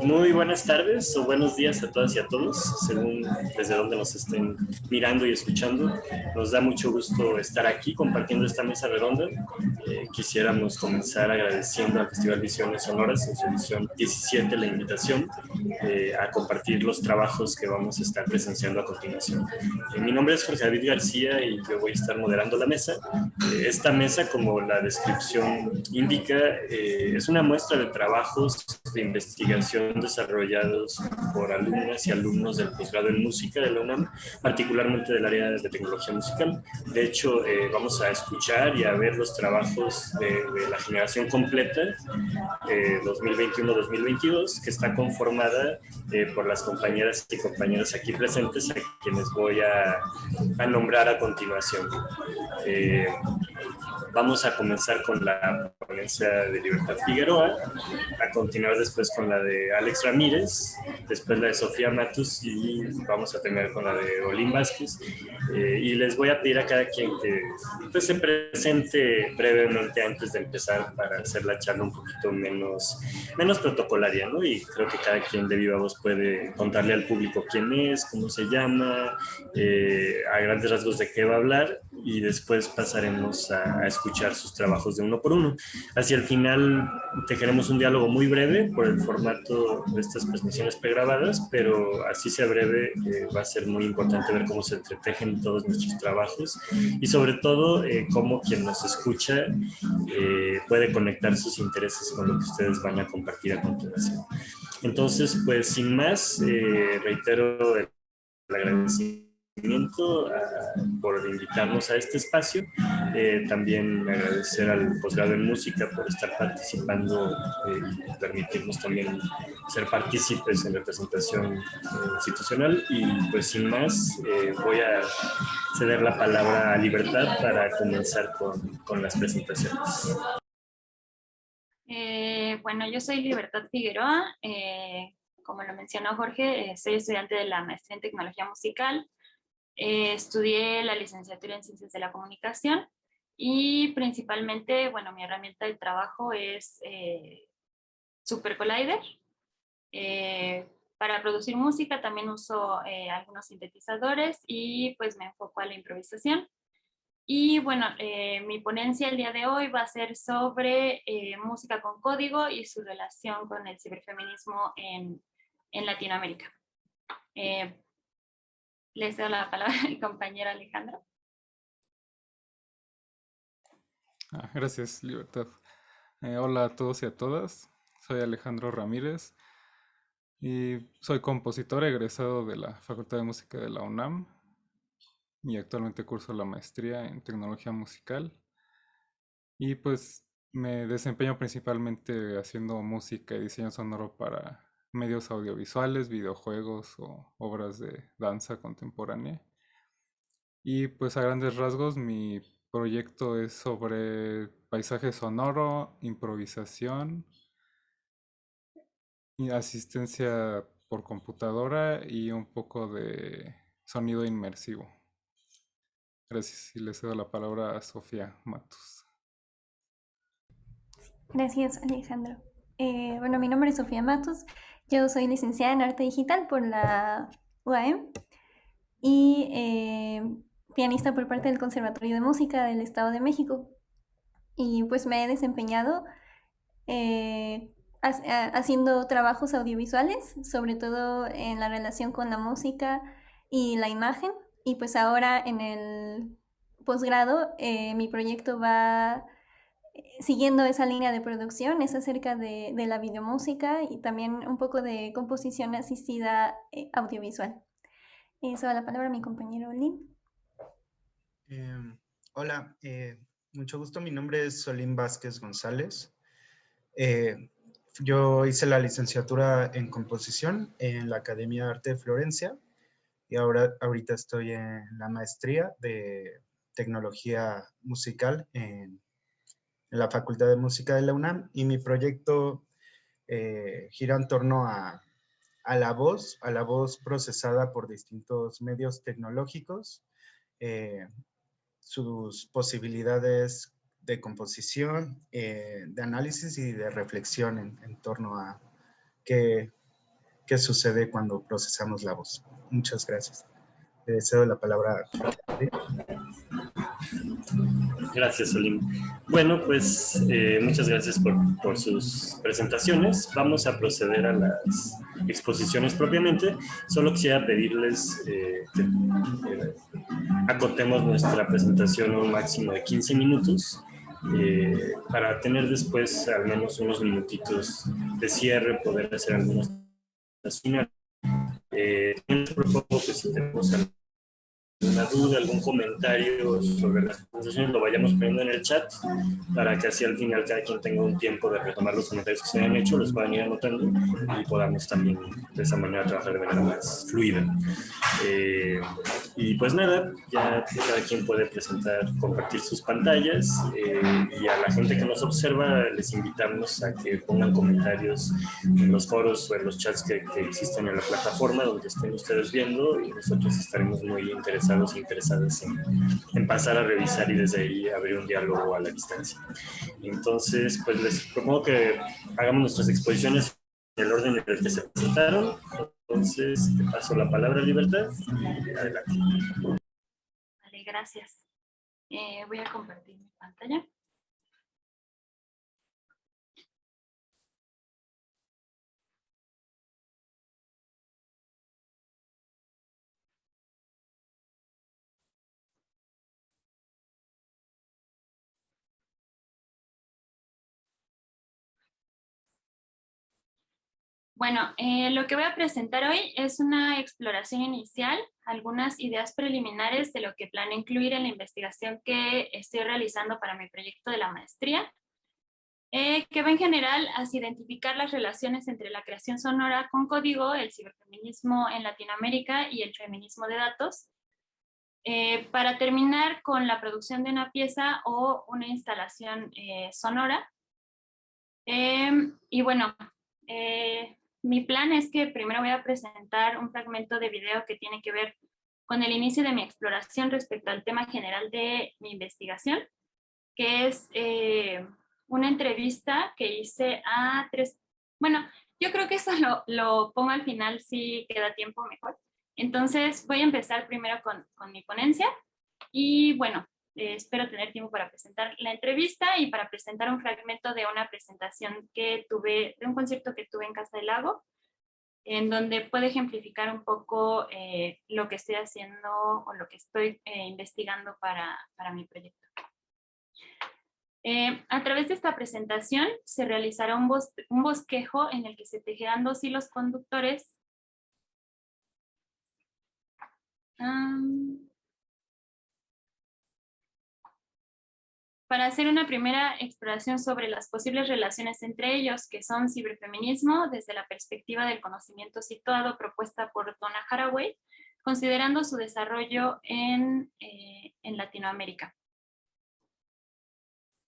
Muy buenas tardes o buenos días a todas y a todos, según desde donde nos estén mirando y escuchando. Nos da mucho gusto estar aquí compartiendo esta mesa redonda. Quisiéramos comenzar agradeciendo al Festival Visiones Sonoras en su edición 17 la invitación a compartir los trabajos que vamos a estar presenciando a continuación. Mi nombre es Jorge David García y yo voy a estar moderando la mesa. Esta mesa, como la descripción indica, es una muestra de trabajos de investigación desarrollados por alumnas y alumnos del posgrado en música de la UNAM, particularmente del área de tecnología musical. De hecho, vamos a escuchar y a ver los trabajos de la generación completa 2021-2022, que está conformada por las compañeras y compañeros aquí presentes, a quienes voy a nombrar a continuación. Vamos a comenzar con la ponencia de Libertad Figueroa, a continuar después con la de Alex Ramírez, después la de Sofía Matus y vamos a terminar con la de Olin Vázquez. Y les voy a pedir a cada quien que pues, se presente brevemente antes de empezar para hacer la charla un poquito menos protocolaria, ¿no? Y creo que cada quien de viva voz puede contarle al público quién es, cómo se llama, a grandes rasgos de qué va a hablar y después pasaremos a escuchar sus trabajos de uno por uno. Hacia el final tejeremos un diálogo muy breve por el formato de estas presentaciones pregrabadas, pero así sea breve, va a ser muy importante ver cómo se entretejen todos nuestros trabajos y sobre todo cómo quien nos escucha puede conectar sus intereses con lo que ustedes van a compartir a continuación. Entonces, pues sin más, reitero el agradecimiento por invitarnos a este espacio. También agradecer al posgrado en música por estar participando y permitirnos también ser partícipes en representación institucional. Y pues sin más, voy a ceder la palabra a Libertad para comenzar con las presentaciones. Bueno, yo soy Libertad Figueroa. Como lo mencionó Jorge, soy estudiante de la maestría en tecnología musical. Estudié la licenciatura en Ciencias de la Comunicación y principalmente, bueno, mi herramienta de trabajo es Super Collider. Para producir música también uso algunos sintetizadores y pues me enfoco a la improvisación. Y bueno, mi ponencia el día de hoy va a ser sobre música con código y su relación con el ciberfeminismo en Latinoamérica. Les doy la palabra a mi compañero Alejandro. Gracias, Libertad. Hola a todos y a todas. Soy Alejandro Ramírez y soy compositor egresado de la Facultad de Música de la UNAM y actualmente curso la maestría en tecnología musical. Y pues me desempeño principalmente haciendo música y diseño sonoro para medios audiovisuales, videojuegos o obras de danza contemporánea. Y pues a grandes rasgos mi proyecto es sobre paisaje sonoro, improvisación y asistencia por computadora y un poco de sonido inmersivo. Gracias y le cedo la palabra a Sofía Matus. Gracias, Alejandro. Bueno, mi nombre es Sofía Matus. Yo soy licenciada en Arte Digital por la UAM y pianista por parte del Conservatorio de Música del Estado de México. Y pues me he desempeñado haciendo trabajos audiovisuales, sobre todo en la relación con la música y la imagen. Y pues ahora en el posgrado mi proyecto va siguiendo esa línea de producción, es acerca de la videomúsica y también un poco de composición asistida audiovisual. Eso a la palabra a mi compañero Olin. Hola, mucho gusto. Mi nombre es Olin Vázquez González. Yo hice la licenciatura en composición en la Academia de Arte de Florencia y ahorita estoy en la maestría de tecnología musical en la Facultad de Música de la UNAM y mi proyecto gira en torno a la voz procesada por distintos medios tecnológicos, sus posibilidades de composición, de análisis y de reflexión en torno a qué sucede cuando procesamos la voz. Muchas gracias. Le cedo la palabra a Jorge. Gracias, Olim. Bueno, pues muchas gracias por sus presentaciones. Vamos a proceder a las exposiciones propiamente. Solo quisiera pedirles que acotemos nuestra presentación a un máximo de 15 minutos para tener después al menos unos minutitos de cierre, poder hacer algunas finales. Propongo que si tenemos alguna duda, algún comentario sobre las presentaciones, lo vayamos poniendo en el chat para que así al final cada quien tenga un tiempo de retomar los comentarios que se hayan hecho, los puedan ir anotando y podamos también de esa manera trabajar de manera más fluida. Y pues nada, ya cada quien puede presentar, compartir sus pantallas y a la gente que nos observa les invitamos a que pongan comentarios en los foros o en los chats que existen en la plataforma donde estén ustedes viendo y nosotros estaremos muy interesadas en pasar a revisar y desde ahí abrir un diálogo a la distancia. Entonces, pues les propongo que hagamos nuestras exposiciones en el orden en el que se presentaron. Entonces, te paso la palabra, Libertad, y adelante. Vale, gracias. Voy a compartir mi pantalla. Bueno, lo que voy a presentar hoy es una exploración inicial, algunas ideas preliminares de lo que planeo incluir en la investigación que estoy realizando para mi proyecto de la maestría, que va en general hacia identificar las relaciones entre la creación sonora con código, el ciberfeminismo en Latinoamérica y el feminismo de datos, para terminar con la producción de una pieza o una instalación sonora. Y bueno, mi plan es que primero voy a presentar un fragmento de video que tiene que ver con el inicio de mi exploración respecto al tema general de mi investigación, que es una entrevista que hice a bueno, yo creo que eso lo pongo al final si queda tiempo mejor. Entonces voy a empezar primero con mi ponencia y bueno, espero tener tiempo para presentar la entrevista y para presentar un fragmento de una presentación que tuve, de un concierto que tuve en Casa del Lago, en donde puedo ejemplificar un poco lo que estoy haciendo o lo que estoy investigando para mi proyecto. A través de esta presentación se realizará un bosquejo en el que se tejerán dos hilos conductores para hacer una primera exploración sobre las posibles relaciones entre ellos, que son ciberfeminismo desde la perspectiva del conocimiento situado propuesta por Donna Haraway, considerando su desarrollo en Latinoamérica.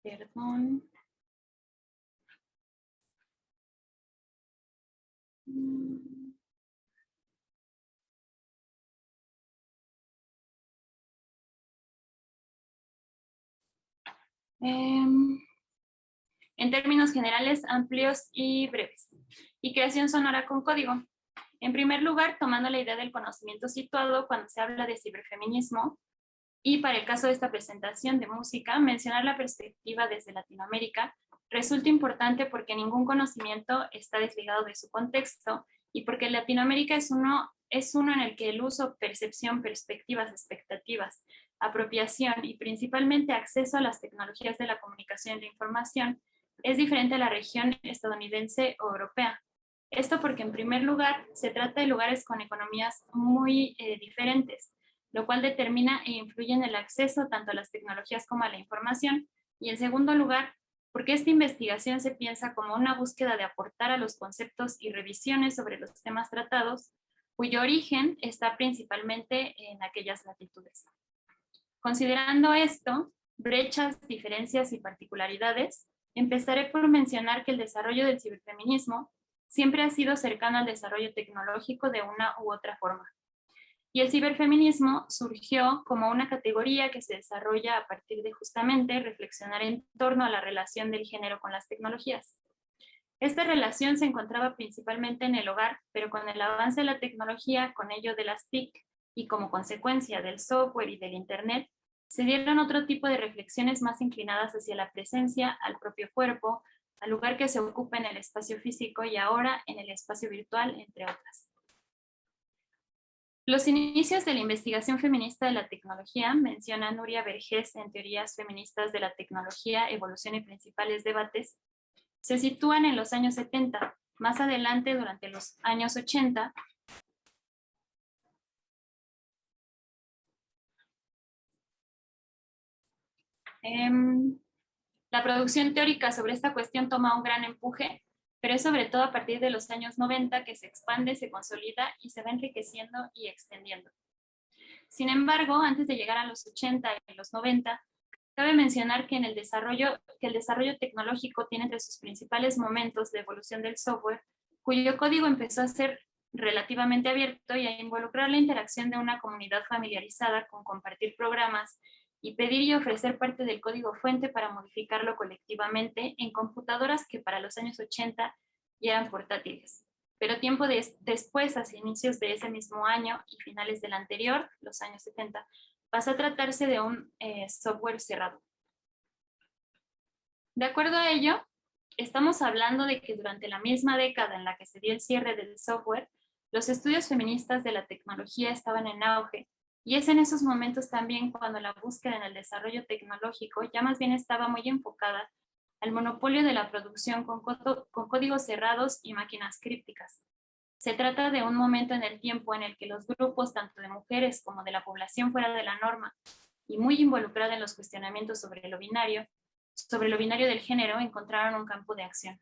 Perdón. En términos generales, amplios y breves. Y creación sonora con código. En primer lugar, tomando la idea del conocimiento situado cuando se habla de ciberfeminismo, y para el caso de esta presentación de música, mencionar la perspectiva desde Latinoamérica resulta importante porque ningún conocimiento está desligado de su contexto y porque Latinoamérica es uno en el que el uso, percepción, perspectivas, expectativas, apropiación y principalmente acceso a las tecnologías de la comunicación y la información es diferente a la región estadounidense o europea. Esto porque en primer lugar se trata de lugares con economías muy diferentes, lo cual determina e influye en el acceso tanto a las tecnologías como a la información. Y en segundo lugar, porque esta investigación se piensa como una búsqueda de aportar a los conceptos y revisiones sobre los temas tratados, cuyo origen está principalmente en aquellas latitudes. Considerando esto, brechas, diferencias y particularidades, empezaré por mencionar que el desarrollo del ciberfeminismo siempre ha sido cercano al desarrollo tecnológico de una u otra forma. Y el ciberfeminismo surgió como una categoría que se desarrolla a partir de justamente reflexionar en torno a la relación del género con las tecnologías. Esta relación se encontraba principalmente en el hogar, pero con el avance de la tecnología, con ello de las TIC, y como consecuencia del software y del Internet, se dieron otro tipo de reflexiones más inclinadas hacia la presencia, al propio cuerpo, al lugar que se ocupa en el espacio físico y ahora en el espacio virtual, entre otras. Los inicios de la investigación feminista de la tecnología, menciona Nuria Vergés en Teorías Feministas de la Tecnología, Evolución y Principales Debates, se sitúan en los años 70. Más adelante, durante los años 80, la producción teórica sobre esta cuestión toma un gran empuje, pero es sobre todo a partir de los años 90 que se expande, se consolida y se va enriqueciendo y extendiendo. Sin embargo, antes de llegar a los 80 y los 90, cabe mencionar que el desarrollo tecnológico tiene entre sus principales momentos de evolución del software, cuyo código empezó a ser relativamente abierto y a involucrar la interacción de una comunidad familiarizada con compartir programas y pedir y ofrecer parte del código fuente para modificarlo colectivamente en computadoras que para los años 80 ya eran portátiles. Pero tiempo después, hacia inicios de ese mismo año y finales del anterior, los años 70, pasó a tratarse de un software cerrado. De acuerdo a ello, estamos hablando de que durante la misma década en la que se dio el cierre del software, los estudios feministas de la tecnología estaban en auge, y es en esos momentos también cuando la búsqueda en el desarrollo tecnológico ya más bien estaba muy enfocada al monopolio de la producción con códigos cerrados y máquinas crípticas. Se trata de un momento en el tiempo en el que los grupos, tanto de mujeres como de la población fuera de la norma, y muy involucrada en los cuestionamientos sobre lo binario del género, encontraron un campo de acción.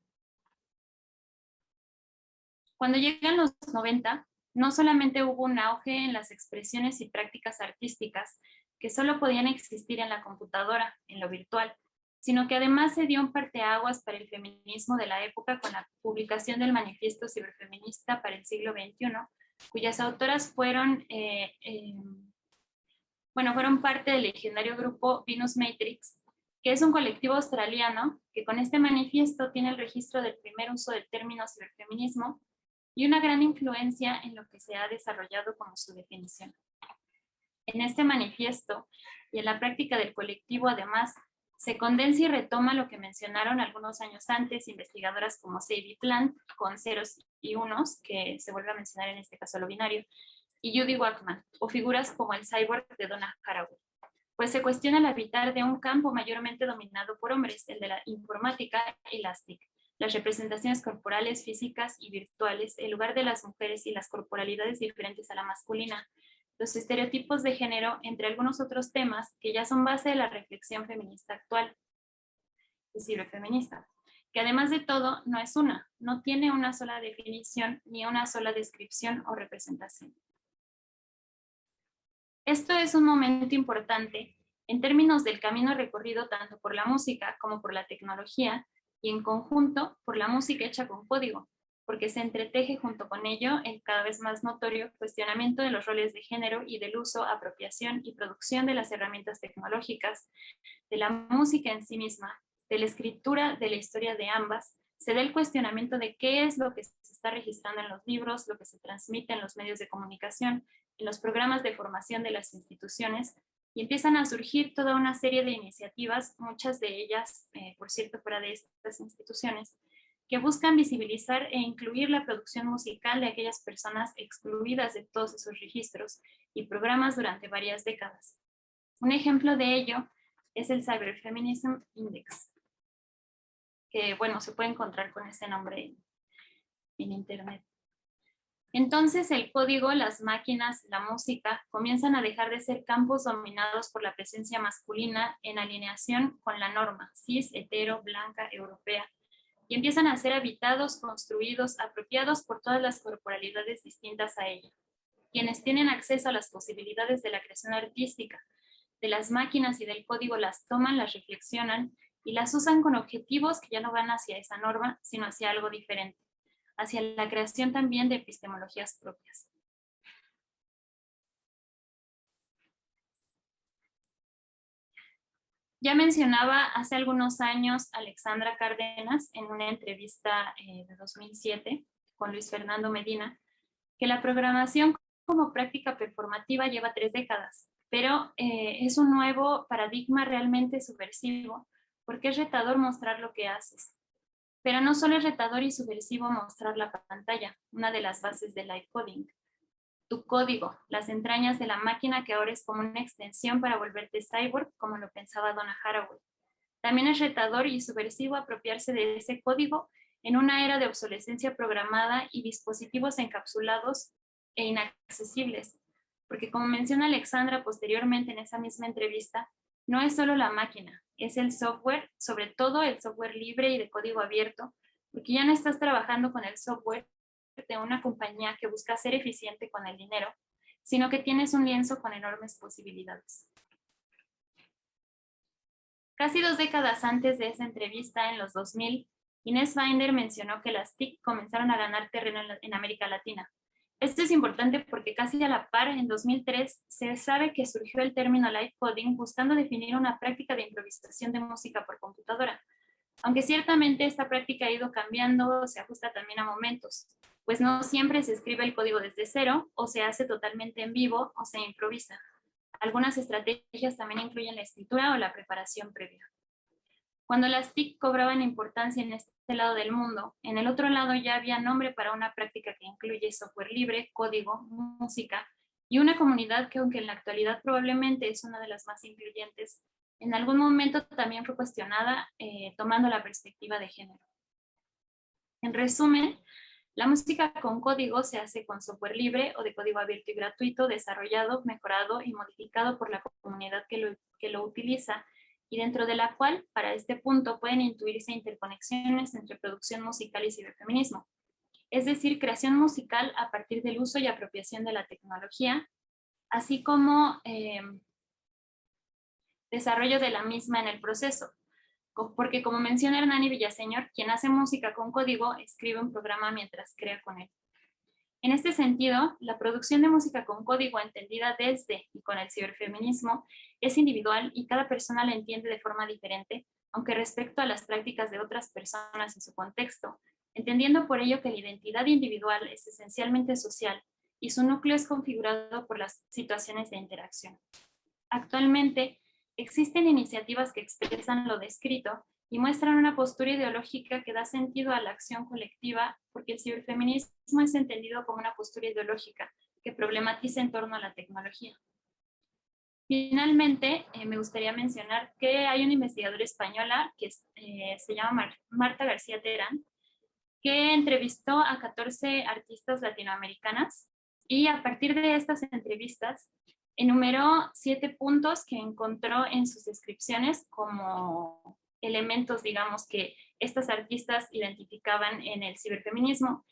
Cuando llegan los 90, no solamente hubo un auge en las expresiones y prácticas artísticas que solo podían existir en la computadora, en lo virtual, sino que además se dio un parteaguas para el feminismo de la época con la publicación del Manifiesto Ciberfeminista para el siglo XXI, cuyas autoras fueron parte del legendario grupo Venus Matrix, que es un colectivo australiano que con este manifiesto tiene el registro del primer uso del término ciberfeminismo y una gran influencia en lo que se ha desarrollado como su definición. En este manifiesto y en la práctica del colectivo, además, se condensa y retoma lo que mencionaron algunos años antes investigadoras como Sadie Plant, con ceros y unos, que se vuelve a mencionar en este caso lo binario, y Judy Wachman, o figuras como el cyborg de Donna Haraway. Pues se cuestiona el habitar de un campo mayormente dominado por hombres, el de la informática y las TIC, las representaciones corporales, físicas y virtuales, el lugar de las mujeres y las corporalidades diferentes a la masculina, los estereotipos de género, entre algunos otros temas que ya son base de la reflexión feminista actual, es decir, feminista, que además de todo no tiene una sola definición ni una sola descripción o representación. Esto es un momento importante en términos del camino recorrido tanto por la música como por la tecnología y en conjunto por la música hecha con código, porque se entreteje junto con ello el cada vez más notorio cuestionamiento de los roles de género y del uso, apropiación y producción de las herramientas tecnológicas, de la música en sí misma, de la escritura de la historia de ambas. Se da el cuestionamiento de qué es lo que se está registrando en los libros, lo que se transmite en los medios de comunicación, en los programas de formación de las instituciones, y empiezan a surgir toda una serie de iniciativas, muchas de ellas, por cierto, fuera de estas instituciones, que buscan visibilizar e incluir la producción musical de aquellas personas excluidas de todos esos registros y programas durante varias décadas. Un ejemplo de ello es el Cyberfeminism Index, que, se puede encontrar con ese nombre en internet. Entonces el código, las máquinas, la música comienzan a dejar de ser campos dominados por la presencia masculina en alineación con la norma cis, hetero, blanca, europea, y empiezan a ser habitados, construidos, apropiados por todas las corporalidades distintas a ella, quienes tienen acceso a las posibilidades de la creación artística, de las máquinas y del código las toman, las reflexionan y las usan con objetivos que ya no van hacia esa norma, sino hacia algo diferente, hacia la creación también de epistemologías propias. Ya mencionaba hace algunos años Alexandra Cárdenas en una entrevista de 2007 con Luis Fernando Medina, que la programación como práctica performativa lleva 3 décadas, pero es un nuevo paradigma realmente subversivo, porque es retador mostrar lo que haces. Pero no solo es retador y subversivo mostrar la pantalla, una de las bases del live coding. Tu código, las entrañas de la máquina que ahora es como una extensión para volverte cyborg, como lo pensaba Donna Haraway. También es retador y subversivo apropiarse de ese código en una era de obsolescencia programada y dispositivos encapsulados e inaccesibles, porque como menciona Alexandra posteriormente en esa misma entrevista, no es solo la máquina, es el software, sobre todo el software libre y de código abierto, porque ya no estás trabajando con el software de una compañía que busca ser eficiente con el dinero, sino que tienes un lienzo con enormes posibilidades. Casi 2 décadas antes de esa entrevista, en los 2000, Inés Binder mencionó que las TIC comenzaron a ganar terreno en América Latina. Esto es importante porque casi a la par, en 2003, se sabe que surgió el término live coding buscando definir una práctica de improvisación de música por computadora. Aunque ciertamente esta práctica ha ido cambiando, se ajusta también a momentos, pues no siempre se escribe el código desde cero, o se hace totalmente en vivo, o se improvisa. Algunas estrategias también incluyen la escritura o la preparación previa. Cuando las TIC cobraban importancia en este lado del mundo, en el otro lado ya había nombre para una práctica que incluye software libre, código, música y una comunidad que, aunque en la actualidad probablemente es una de las más incluyentes, en algún momento también fue cuestionada tomando la perspectiva de género. En resumen, la música con código se hace con software libre o de código abierto y gratuito, desarrollado, mejorado y modificado por la comunidad que lo utiliza, y dentro de la cual, para este punto, pueden intuirse interconexiones entre producción musical y ciberfeminismo. Es decir, creación musical a partir del uso y apropiación de la tecnología, así como desarrollo de la misma en el proceso. Porque como menciona Hernani Villaseñor, quien hace música con código escribe un programa mientras crea con él. En este sentido, la producción de música con código entendida desde y con el ciberfeminismo es individual y cada persona la entiende de forma diferente, aunque respecto a las prácticas de otras personas en su contexto, entendiendo por ello que la identidad individual es esencialmente social y su núcleo es configurado por las situaciones de interacción. Actualmente, existen iniciativas que expresan lo descrito y muestran una postura ideológica que da sentido a la acción colectiva, porque el ciberfeminismo es entendido como una postura ideológica que problematiza en torno a la tecnología. Finalmente, me gustaría mencionar que hay una investigadora española que se llama Marta García Terán, que entrevistó a 14 artistas latinoamericanas y a partir de estas entrevistas enumeró 7 puntos que encontró en sus descripciones como elementos, digamos, que estas artistas identificaban en el ciberfeminismo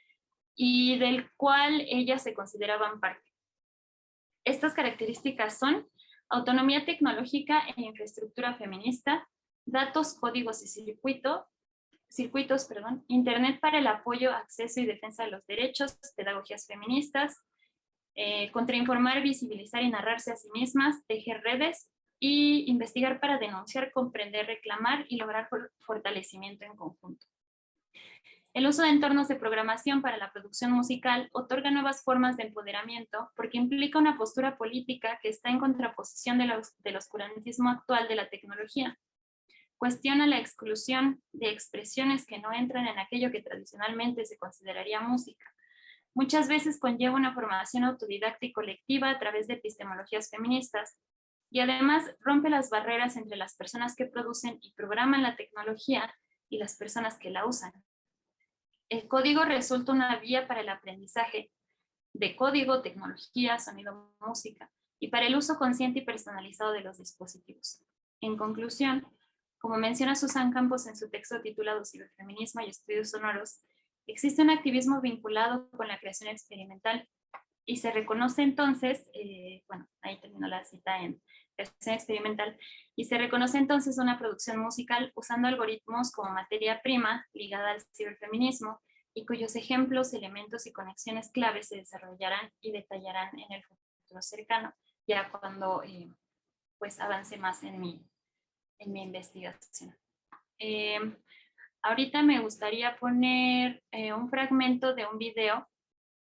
y del cual ellas se consideraban parte. Estas características son autonomía tecnológica e infraestructura feminista, datos, códigos y circuitos, Internet para el apoyo, acceso y defensa de los derechos, pedagogías feministas, contrainformar, visibilizar y narrarse a sí mismas, tejer redes y investigar para denunciar, comprender, reclamar y lograr fortalecimiento en conjunto. El uso de entornos de programación para la producción musical otorga nuevas formas de empoderamiento porque implica una postura política que está en contraposición del oscurantismo actual de la tecnología. Cuestiona la exclusión de expresiones que no entran en aquello que tradicionalmente se consideraría música. Muchas veces conlleva una formación autodidacta y colectiva a través de epistemologías feministas y además rompe las barreras entre las personas que producen y programan la tecnología y las personas que la usan. El código resulta una vía para el aprendizaje de código, tecnología, sonido, música y para el uso consciente y personalizado de los dispositivos. En conclusión, como menciona Susan Campos en su texto titulado Ciberfeminismo y Estudios Sonoros, existe un activismo vinculado con la creación experimental y se reconoce entonces, ahí terminó la cita en creación experimental, y se reconoce entonces una producción musical usando algoritmos como materia prima ligada al ciberfeminismo y cuyos ejemplos, elementos y conexiones claves se desarrollarán y detallarán en el futuro cercano, ya cuando pues avance más en mi mi investigación. Ahorita me gustaría poner un fragmento de un video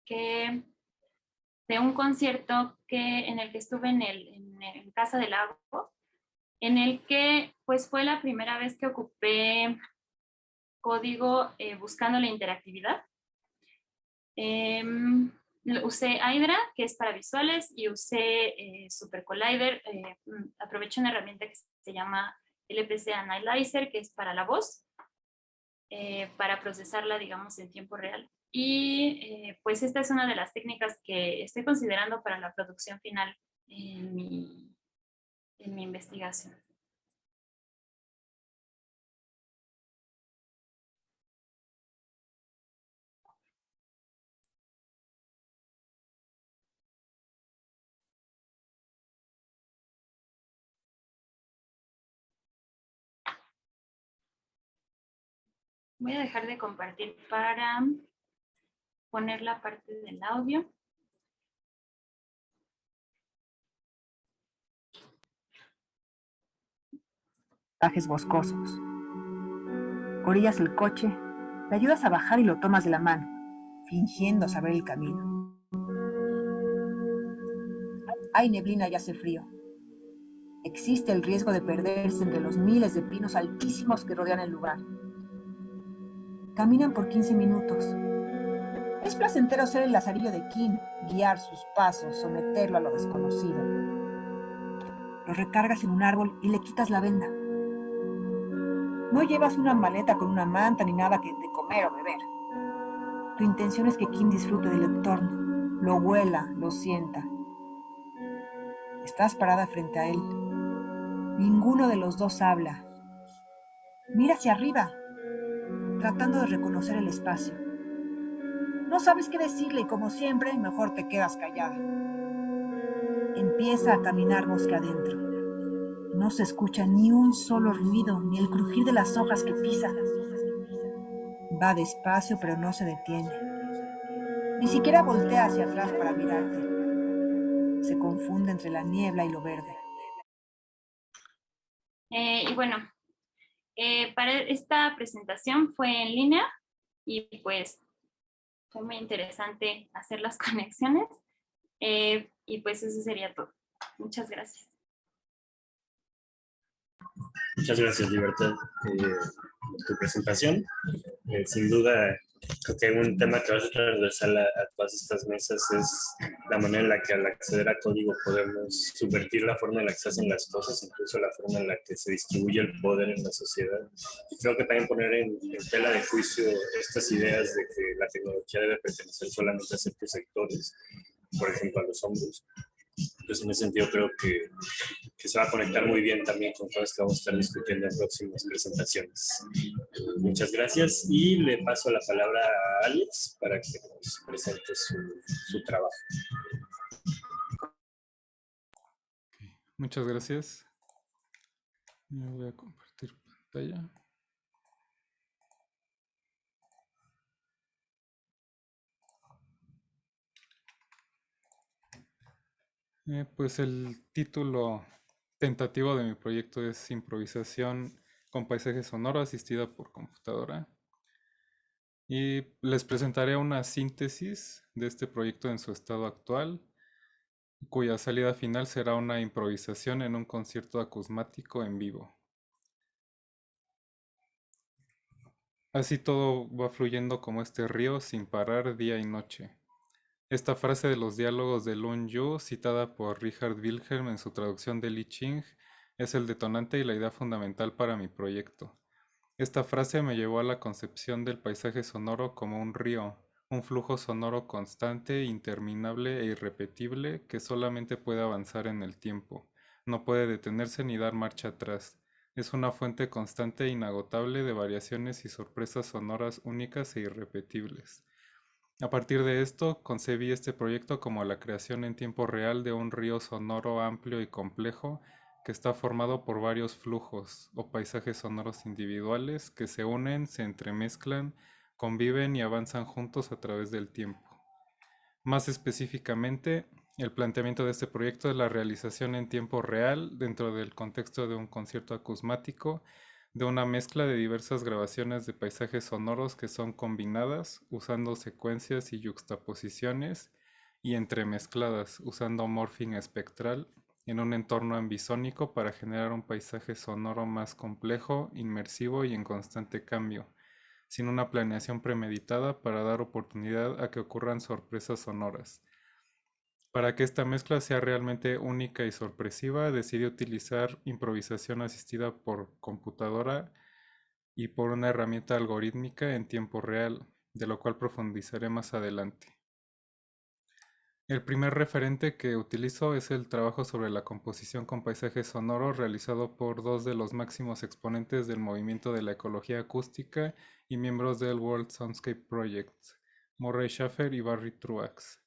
de un concierto en el que estuve en Casa del Lago, en el que pues fue la primera vez que ocupé código buscando la interactividad. Usé Hydra, que es para visuales, y usé Super Collider. Aproveché una herramienta que se llama LPC Analyzer, que es para la voz, para procesarla, digamos, en tiempo real. Y pues esta es una de las técnicas que estoy considerando para la producción final en mi investigación. Voy a dejar de compartir para poner la parte del audio. Pasajes boscosos. Orillas el coche, le ayudas a bajar y lo tomas de la mano, fingiendo saber el camino. Hay neblina y hace frío. Existe el riesgo de perderse entre los miles de pinos altísimos que rodean el lugar. Caminan por 15 minutos. Es placentero ser el lazarillo de Kim, guiar sus pasos, someterlo a lo desconocido. Lo recargas en un árbol y le quitas la venda. No llevas una maleta con una manta ni nada de comer o beber. Tu intención es que Kim disfrute del entorno, lo huela, lo sienta. Estás parada frente a él. Ninguno de los dos habla. Mira hacia arriba, tratando de reconocer el espacio. No sabes qué decirle y como siempre, mejor te quedas callada. Empieza a caminar bosque adentro. No se escucha ni un solo ruido, ni el crujir de las hojas que pisa. Va despacio, pero no se detiene. Ni siquiera voltea hacia atrás para mirarte. Se confunde entre la niebla y lo verde. Y bueno, para esta presentación fue en línea y pues fue muy interesante hacer las conexiones. Y pues eso sería todo. Muchas gracias. Muchas gracias, Libertad, por tu presentación. Sin duda, creo que un tema que va a ser transversal a todas estas mesas es la manera en la que al acceder a código podemos subvertir la forma en la que se hacen las cosas, incluso la forma en la que se distribuye el poder en la sociedad. Y creo que también poner en tela de juicio estas ideas de que la tecnología debe pertenecer solamente a ciertos sectores, por ejemplo, a los hombres. Pues en ese sentido creo que se va a conectar muy bien también con cosas que vamos a estar discutiendo en próximas presentaciones. Muchas gracias y le paso la palabra a Alex para que nos presente su trabajo. Muchas gracias. Me voy a compartir pantalla. Pues el título tentativo de mi proyecto es Improvisación con paisaje sonoro asistida por computadora. Y les presentaré una síntesis de este proyecto en su estado actual, cuya salida final será una improvisación en un concierto acusmático en vivo. Así todo va fluyendo como este río sin parar día y noche. Esta frase de los diálogos de Lun Yu, citada por Richard Wilhelm en su traducción de Li Ching, es el detonante y la idea fundamental para mi proyecto. Esta frase me llevó a la concepción del paisaje sonoro como un río, un flujo sonoro constante, interminable e irrepetible que solamente puede avanzar en el tiempo, no puede detenerse ni dar marcha atrás. Es una fuente constante e inagotable de variaciones y sorpresas sonoras únicas e irrepetibles. A partir de esto, concebí este proyecto como la creación en tiempo real de un río sonoro amplio y complejo que está formado por varios flujos o paisajes sonoros individuales que se unen, se entremezclan, conviven y avanzan juntos a través del tiempo. Más específicamente, El planteamiento de este proyecto es la realización en tiempo real, dentro del contexto de un concierto acusmático, de una mezcla de diversas grabaciones de paisajes sonoros que son combinadas usando secuencias y yuxtaposiciones y entremezcladas usando morphing espectral en un entorno ambisónico para generar un paisaje sonoro más complejo, inmersivo y en constante cambio, sin una planeación premeditada para dar oportunidad a que ocurran sorpresas sonoras. Para que esta mezcla sea realmente única y sorpresiva, decidí utilizar improvisación asistida por computadora y por una herramienta algorítmica en tiempo real, de lo cual profundizaré más adelante. El primer referente que utilizo es el trabajo sobre la composición con paisajes sonoros realizado por dos de los máximos exponentes del movimiento de la ecología acústica y miembros del World Soundscape Project, Murray Schafer y Barry Truax.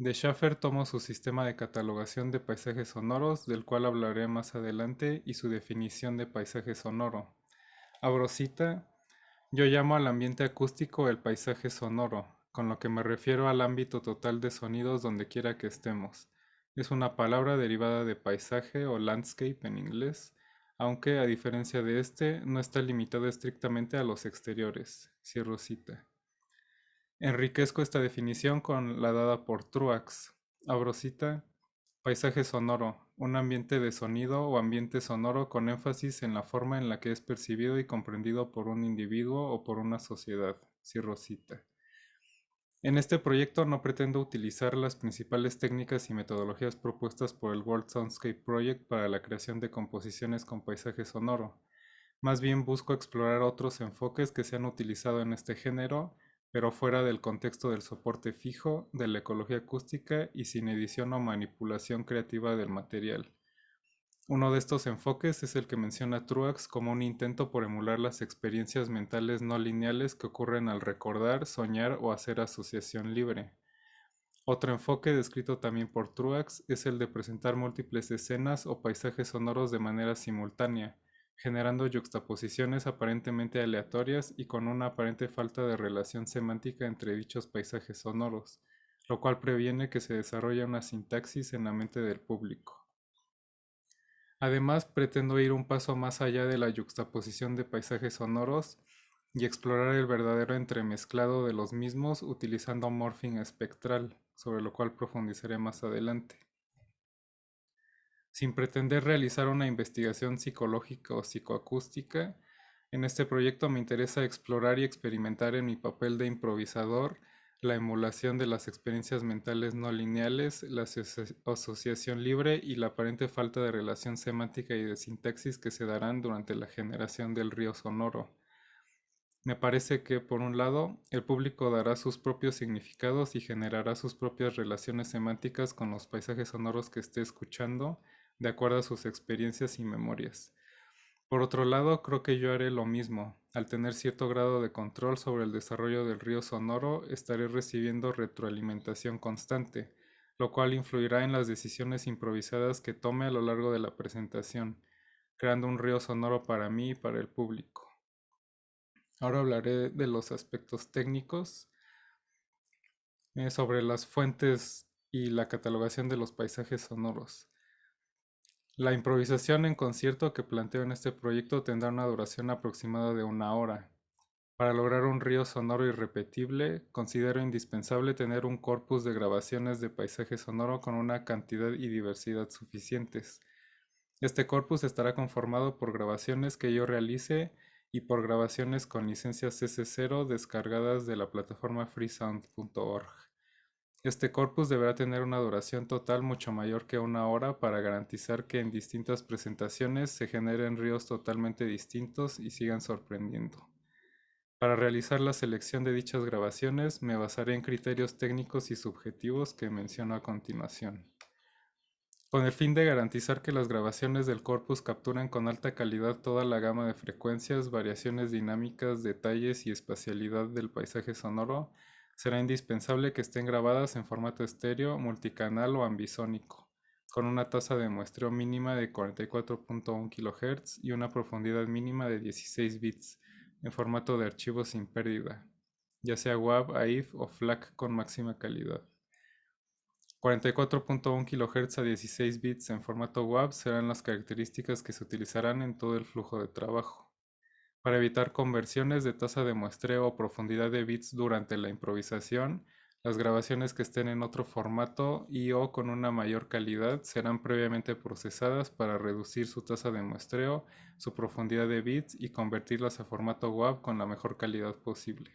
De Schafer tomo su sistema de catalogación de paisajes sonoros, del cual hablaré más adelante, y su definición de paisaje sonoro. Abro cita: yo llamo al ambiente acústico el paisaje sonoro, con lo que me refiero al ámbito total de sonidos donde quiera que estemos. Es una palabra derivada de paisaje o landscape en inglés, aunque a diferencia de este, no está limitado estrictamente a los exteriores. Cierro cita. Enriquezco esta definición con la dada por Truax. Abro cita: paisaje sonoro, un ambiente de sonido o ambiente sonoro con énfasis en la forma en la que es percibido y comprendido por un individuo o por una sociedad. Cierro cita. En este proyecto no pretendo utilizar las principales técnicas y metodologías propuestas por el World Soundscape Project para la creación de composiciones con paisaje sonoro. Más bien busco explorar otros enfoques que se han utilizado en este género, pero fuera del contexto del soporte fijo, de la ecología acústica y sin edición o manipulación creativa del material. Uno de estos enfoques es el que menciona Truax como un intento por emular las experiencias mentales no lineales que ocurren al recordar, soñar o hacer asociación libre. Otro enfoque descrito también por Truax es el de presentar múltiples escenas o paisajes sonoros de manera simultánea, generando yuxtaposiciones aparentemente aleatorias y con una aparente falta de relación semántica entre dichos paisajes sonoros, lo cual previene que se desarrolle una sintaxis en la mente del público. Además, pretendo ir un paso más allá de la yuxtaposición de paisajes sonoros y explorar el verdadero entremezclado de los mismos utilizando morphing espectral, sobre lo cual profundizaré más adelante. Sin pretender realizar una investigación psicológica o psicoacústica, en este proyecto me interesa explorar y experimentar en mi papel de improvisador la emulación de las experiencias mentales no lineales, la asociación libre y la aparente falta de relación semántica y de sintaxis que se darán durante la generación del río sonoro. Me parece que, por un lado, el público dará sus propios significados y generará sus propias relaciones semánticas con los paisajes sonoros que esté escuchando, de acuerdo a sus experiencias y memorias. Por otro lado, creo que yo haré lo mismo. Al tener cierto grado de control sobre el desarrollo del río sonoro, estaré recibiendo retroalimentación constante, lo cual influirá en las decisiones improvisadas que tome a lo largo de la presentación, creando un río sonoro para mí y para el público. Ahora hablaré de los aspectos técnicos, sobre las fuentes y la catalogación de los paisajes sonoros. La improvisación en concierto que planteo en este proyecto tendrá una duración aproximada de 1 hora. Para lograr un río sonoro irrepetible, considero indispensable tener un corpus de grabaciones de paisaje sonoro con una cantidad y diversidad suficientes. Este corpus estará conformado por grabaciones que yo realice y por grabaciones con licencias CC0 descargadas de la plataforma freesound.org. Este corpus deberá tener una duración total mucho mayor que 1 hora para garantizar que en distintas presentaciones se generen ríos totalmente distintos y sigan sorprendiendo. Para realizar la selección de dichas grabaciones me basaré en criterios técnicos y subjetivos que menciono a continuación. Con el fin de garantizar que las grabaciones del corpus capturen con alta calidad toda la gama de frecuencias, variaciones dinámicas, detalles y espacialidad del paisaje sonoro, será indispensable que estén grabadas en formato estéreo, multicanal o ambisónico, con una tasa de muestreo mínima de 44.1 kHz y una profundidad mínima de 16 bits, en formato de archivo sin pérdida, ya sea WAV, AIF o FLAC con máxima calidad. 44.1 kHz a 16 bits en formato WAV serán las características que se utilizarán en todo el flujo de trabajo. Para evitar conversiones de tasa de muestreo o profundidad de bits durante la improvisación, las grabaciones que estén en otro formato y o con una mayor calidad serán previamente procesadas para reducir su tasa de muestreo, su profundidad de bits y convertirlas a formato WAV con la mejor calidad posible.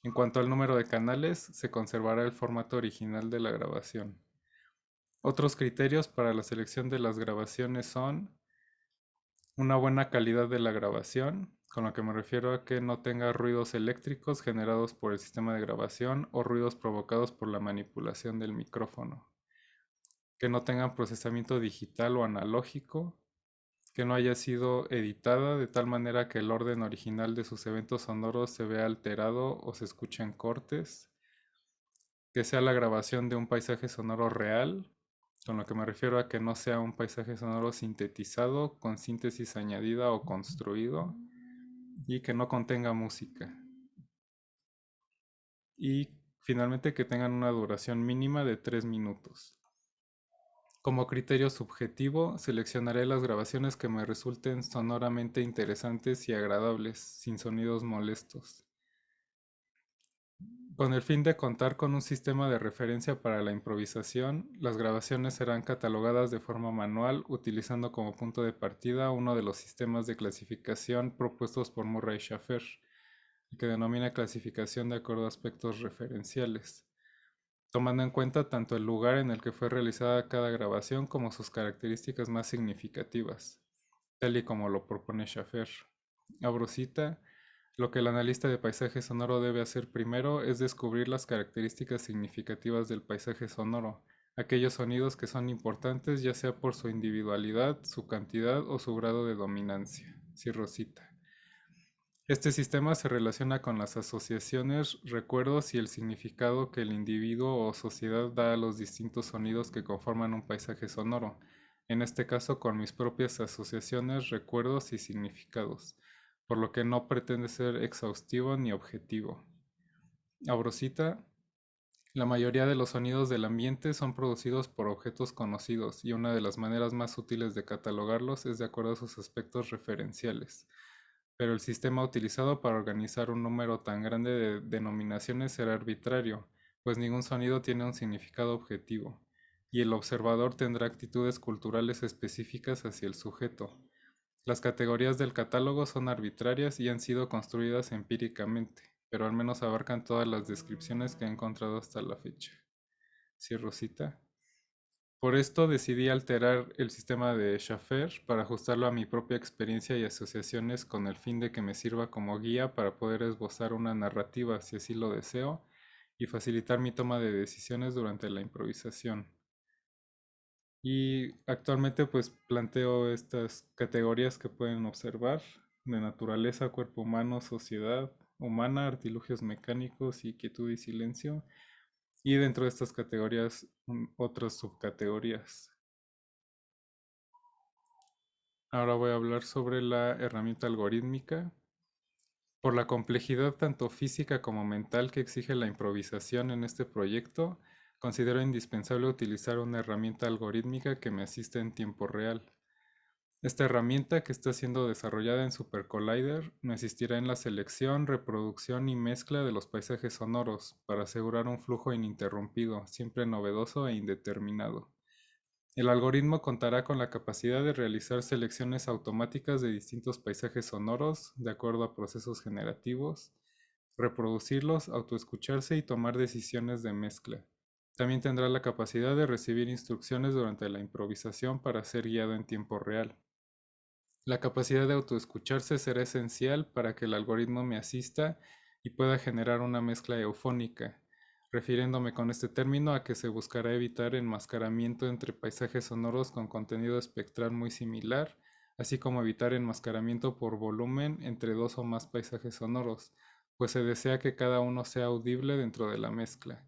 En cuanto al número de canales, se conservará el formato original de la grabación. Otros criterios para la selección de las grabaciones son una buena calidad de la grabación, con lo que me refiero a que no tenga ruidos eléctricos generados por el sistema de grabación o ruidos provocados por la manipulación del micrófono. Que no tengan procesamiento digital o analógico. Que no haya sido editada de tal manera que el orden original de sus eventos sonoros se vea alterado o se escuchen cortes. Que sea la grabación de un paisaje sonoro real, con lo que me refiero a que no sea un paisaje sonoro sintetizado, con síntesis añadida o construido, y que no contenga música. Y finalmente que tengan una duración mínima de 3 minutos. Como criterio subjetivo, seleccionaré las grabaciones que me resulten sonoramente interesantes y agradables, sin sonidos molestos. Con el fin de contar con un sistema de referencia para la improvisación, las grabaciones serán catalogadas de forma manual utilizando como punto de partida uno de los sistemas de clasificación propuestos por Murray Schafer, el que denomina clasificación de acuerdo a aspectos referenciales, tomando en cuenta tanto el lugar en el que fue realizada cada grabación como sus características más significativas, tal y como lo propone Schafer. Abro cita. Lo que el analista de paisaje sonoro debe hacer primero es descubrir las características significativas del paisaje sonoro, aquellos sonidos que son importantes ya sea por su individualidad, su cantidad o su grado de dominancia. Cierro cita. Este sistema se relaciona con las asociaciones, recuerdos y el significado que el individuo o sociedad da a los distintos sonidos que conforman un paisaje sonoro, en este caso con mis propias asociaciones, recuerdos y significados, por lo que no pretende ser exhaustivo ni objetivo. Abro cita. La mayoría de los sonidos del ambiente son producidos por objetos conocidos y una de las maneras más útiles de catalogarlos es de acuerdo a sus aspectos referenciales. Pero el sistema utilizado para organizar un número tan grande de denominaciones será arbitrario, pues ningún sonido tiene un significado objetivo, y el observador tendrá actitudes culturales específicas hacia el sujeto. Las categorías del catálogo son arbitrarias y han sido construidas empíricamente, pero al menos abarcan todas las descripciones que he encontrado hasta la fecha. Cierro cita. Por esto decidí alterar el sistema de Schafer para ajustarlo a mi propia experiencia y asociaciones con el fin de que me sirva como guía para poder esbozar una narrativa si así lo deseo y facilitar mi toma de decisiones durante la improvisación. Y actualmente pues planteo estas categorías que pueden observar de naturaleza, cuerpo humano, sociedad humana, artilugios mecánicos y quietud y silencio. Y dentro de estas categorías, otras subcategorías. Ahora voy a hablar sobre la herramienta algorítmica. Por la complejidad tanto física como mental que exige la improvisación en este proyecto, considero indispensable utilizar una herramienta algorítmica que me asista en tiempo real. Esta herramienta, que está siendo desarrollada en Super Collider, me asistirá en la selección, reproducción y mezcla de los paisajes sonoros para asegurar un flujo ininterrumpido, siempre novedoso e indeterminado. El algoritmo contará con la capacidad de realizar selecciones automáticas de distintos paisajes sonoros de acuerdo a procesos generativos, reproducirlos, autoescucharse y tomar decisiones de mezcla. También tendrá la capacidad de recibir instrucciones durante la improvisación para ser guiado en tiempo real. La capacidad de autoescucharse será esencial para que el algoritmo me asista y pueda generar una mezcla eufónica, refiriéndome con este término a que se buscará evitar enmascaramiento entre paisajes sonoros con contenido espectral muy similar, así como evitar enmascaramiento por volumen entre dos o más paisajes sonoros, pues se desea que cada uno sea audible dentro de la mezcla.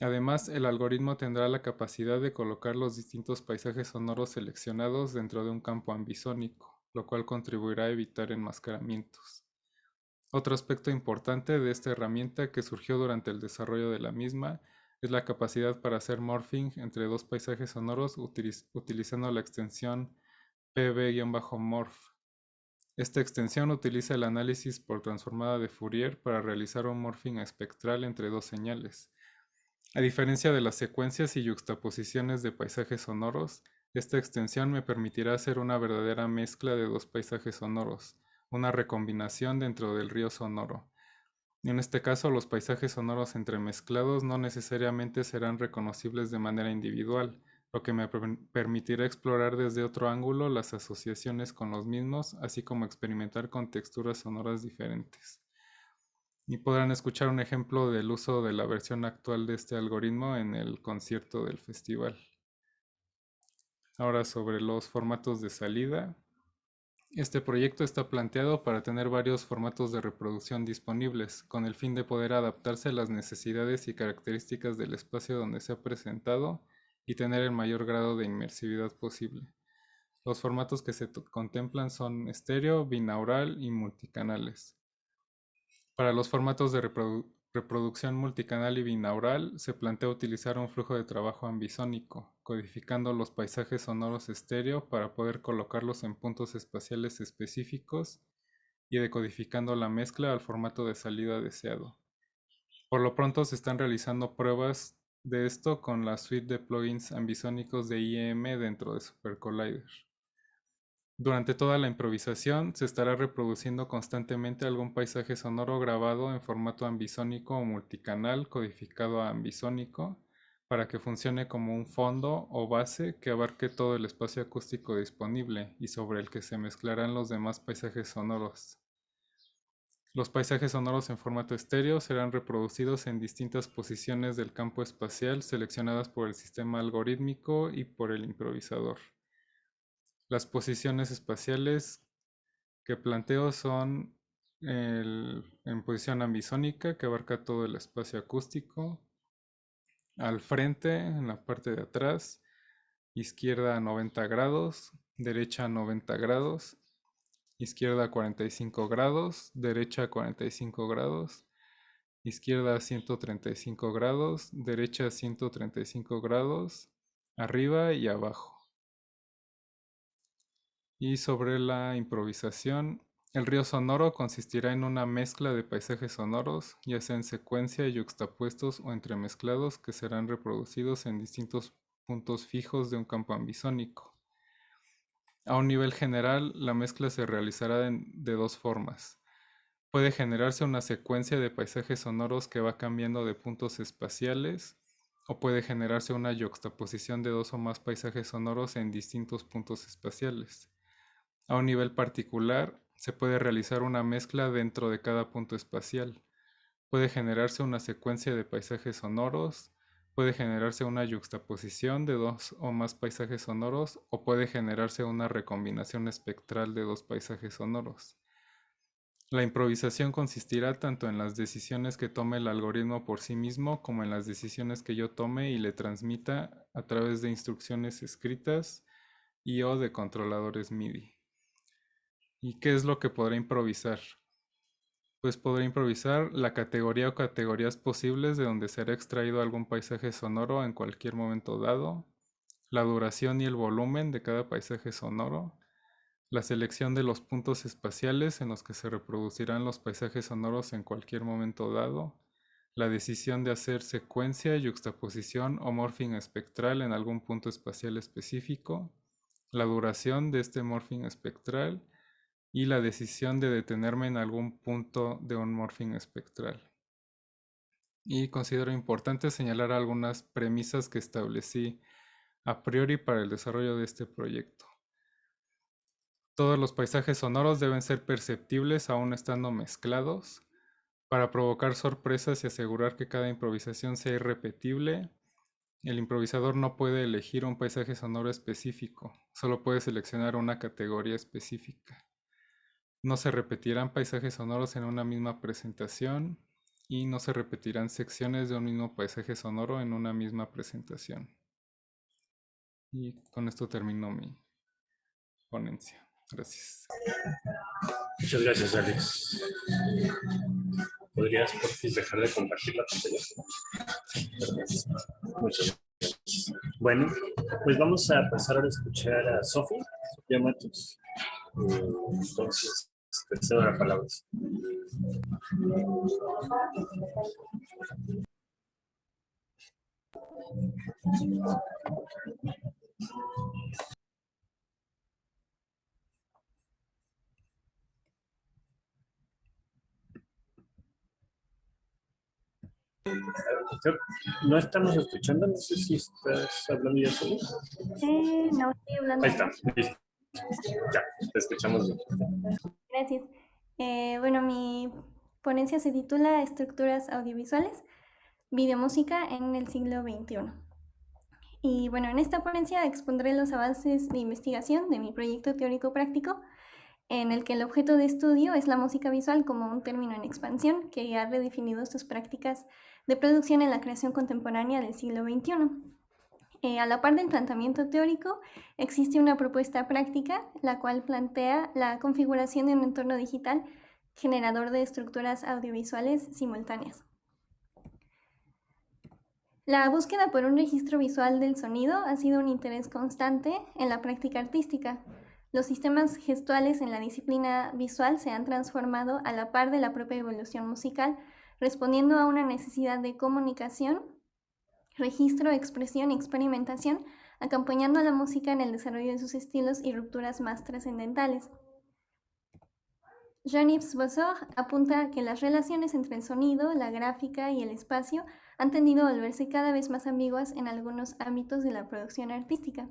Además, el algoritmo tendrá la capacidad de colocar los distintos paisajes sonoros seleccionados dentro de un campo ambisónico, lo cual contribuirá a evitar enmascaramientos. Otro aspecto importante de esta herramienta que surgió durante el desarrollo de la misma es la capacidad para hacer morphing entre dos paisajes sonoros utilizando la extensión pb-morph. Esta extensión utiliza el análisis por transformada de Fourier para realizar un morphing espectral entre dos señales. A diferencia de las secuencias y yuxtaposiciones de paisajes sonoros, esta extensión me permitirá hacer una verdadera mezcla de dos paisajes sonoros, una recombinación dentro del río sonoro. En este caso, los paisajes sonoros entremezclados no necesariamente serán reconocibles de manera individual, lo que me permitirá explorar desde otro ángulo las asociaciones con los mismos, así como experimentar con texturas sonoras diferentes. Y podrán escuchar un ejemplo del uso de la versión actual de este algoritmo en el concierto del festival. Ahora sobre los formatos de salida. Este proyecto está planteado para tener varios formatos de reproducción disponibles, con el fin de poder adaptarse a las necesidades y características del espacio donde se ha presentado y tener el mayor grado de inmersividad posible. Los formatos que se contemplan son estéreo, binaural y multicanales. Para los formatos de reproducción multicanal y binaural, se plantea utilizar un flujo de trabajo ambisónico, codificando los paisajes sonoros estéreo para poder colocarlos en puntos espaciales específicos y decodificando la mezcla al formato de salida deseado. Por lo pronto se están realizando pruebas de esto con la suite de plugins ambisónicos de IEM dentro de SuperCollider. Durante toda la improvisación se estará reproduciendo constantemente algún paisaje sonoro grabado en formato ambisónico o multicanal codificado a ambisónico para que funcione como un fondo o base que abarque todo el espacio acústico disponible y sobre el que se mezclarán los demás paisajes sonoros. Los paisajes sonoros en formato estéreo serán reproducidos en distintas posiciones del campo espacial seleccionadas por el sistema algorítmico y por el improvisador. Las posiciones espaciales que planteo son en posición ambisónica, que abarca todo el espacio acústico, al frente, en la parte de atrás, izquierda a 90 grados, derecha a 90 grados, izquierda a 45 grados, derecha a 45 grados, izquierda a 135 grados, derecha a 135 grados, arriba y abajo. Y sobre la improvisación, el río sonoro consistirá en una mezcla de paisajes sonoros, ya sea en secuencia, yuxtapuestos o entremezclados, que serán reproducidos en distintos puntos fijos de un campo ambisónico. A un nivel general, la mezcla se realizará de dos formas. Puede generarse una secuencia de paisajes sonoros que va cambiando de puntos espaciales, o puede generarse una yuxtaposición de dos o más paisajes sonoros en distintos puntos espaciales. A un nivel particular, se puede realizar una mezcla dentro de cada punto espacial. Puede generarse una secuencia de paisajes sonoros, puede generarse una yuxtaposición de dos o más paisajes sonoros, o puede generarse una recombinación espectral de dos paisajes sonoros. La improvisación consistirá tanto en las decisiones que tome el algoritmo por sí mismo como en las decisiones que yo tome y le transmita a través de instrucciones escritas y o de controladores MIDI. ¿Y qué es lo que podré improvisar? Pues podré improvisar la categoría o categorías posibles de donde será extraído algún paisaje sonoro en cualquier momento dado, la duración y el volumen de cada paisaje sonoro, la selección de los puntos espaciales en los que se reproducirán los paisajes sonoros en cualquier momento dado, la decisión de hacer secuencia, yuxtaposición o morphing espectral en algún punto espacial específico, la duración de este morphing espectral y la decisión de detenerme en algún punto de un morphing espectral. Y considero importante señalar algunas premisas que establecí a priori para el desarrollo de este proyecto. Todos los paisajes sonoros deben ser perceptibles aún estando mezclados. Para provocar sorpresas y asegurar que cada improvisación sea irrepetible, el improvisador no puede elegir un paisaje sonoro específico, solo puede seleccionar una categoría específica. No se repetirán paisajes sonoros en una misma presentación y no se repetirán secciones de un mismo paisaje sonoro en una misma presentación. Y con esto termino mi ponencia. Gracias. Muchas gracias, Alex. ¿Podrías, por fin, dejar de compartir la pantalla? Muchas gracias. Bueno, pues vamos a pasar ahora a escuchar a Sofía Matus. Entonces, te cedo la palabra. No estamos escuchando, no sé si estás hablando ya solo. No, estoy hablando. Ahí está, listo. Ya, te escuchamos bien. Gracias. Bueno, mi ponencia se titula Estructuras audiovisuales, videomúsica en el siglo XXI. Y bueno, en esta ponencia expondré los avances de investigación de mi proyecto teórico práctico, en el que el objeto de estudio es la música visual como un término en expansión que ha redefinido sus prácticas de producción en la creación contemporánea del siglo XXI. A la par del planteamiento teórico, existe una propuesta práctica, la cual plantea la configuración de un entorno digital generador de estructuras audiovisuales simultáneas. La búsqueda por un registro visual del sonido ha sido un interés constante en la práctica artística. Los sistemas gestuales en la disciplina visual se han transformado a la par de la propia evolución musical, respondiendo a una necesidad de comunicación, registro, expresión y experimentación, acompañando a la música en el desarrollo de sus estilos y rupturas más trascendentales. Jean-Yves Bossor apunta a que las relaciones entre el sonido, la gráfica y el espacio han tendido a volverse cada vez más ambiguas en algunos ámbitos de la producción artística.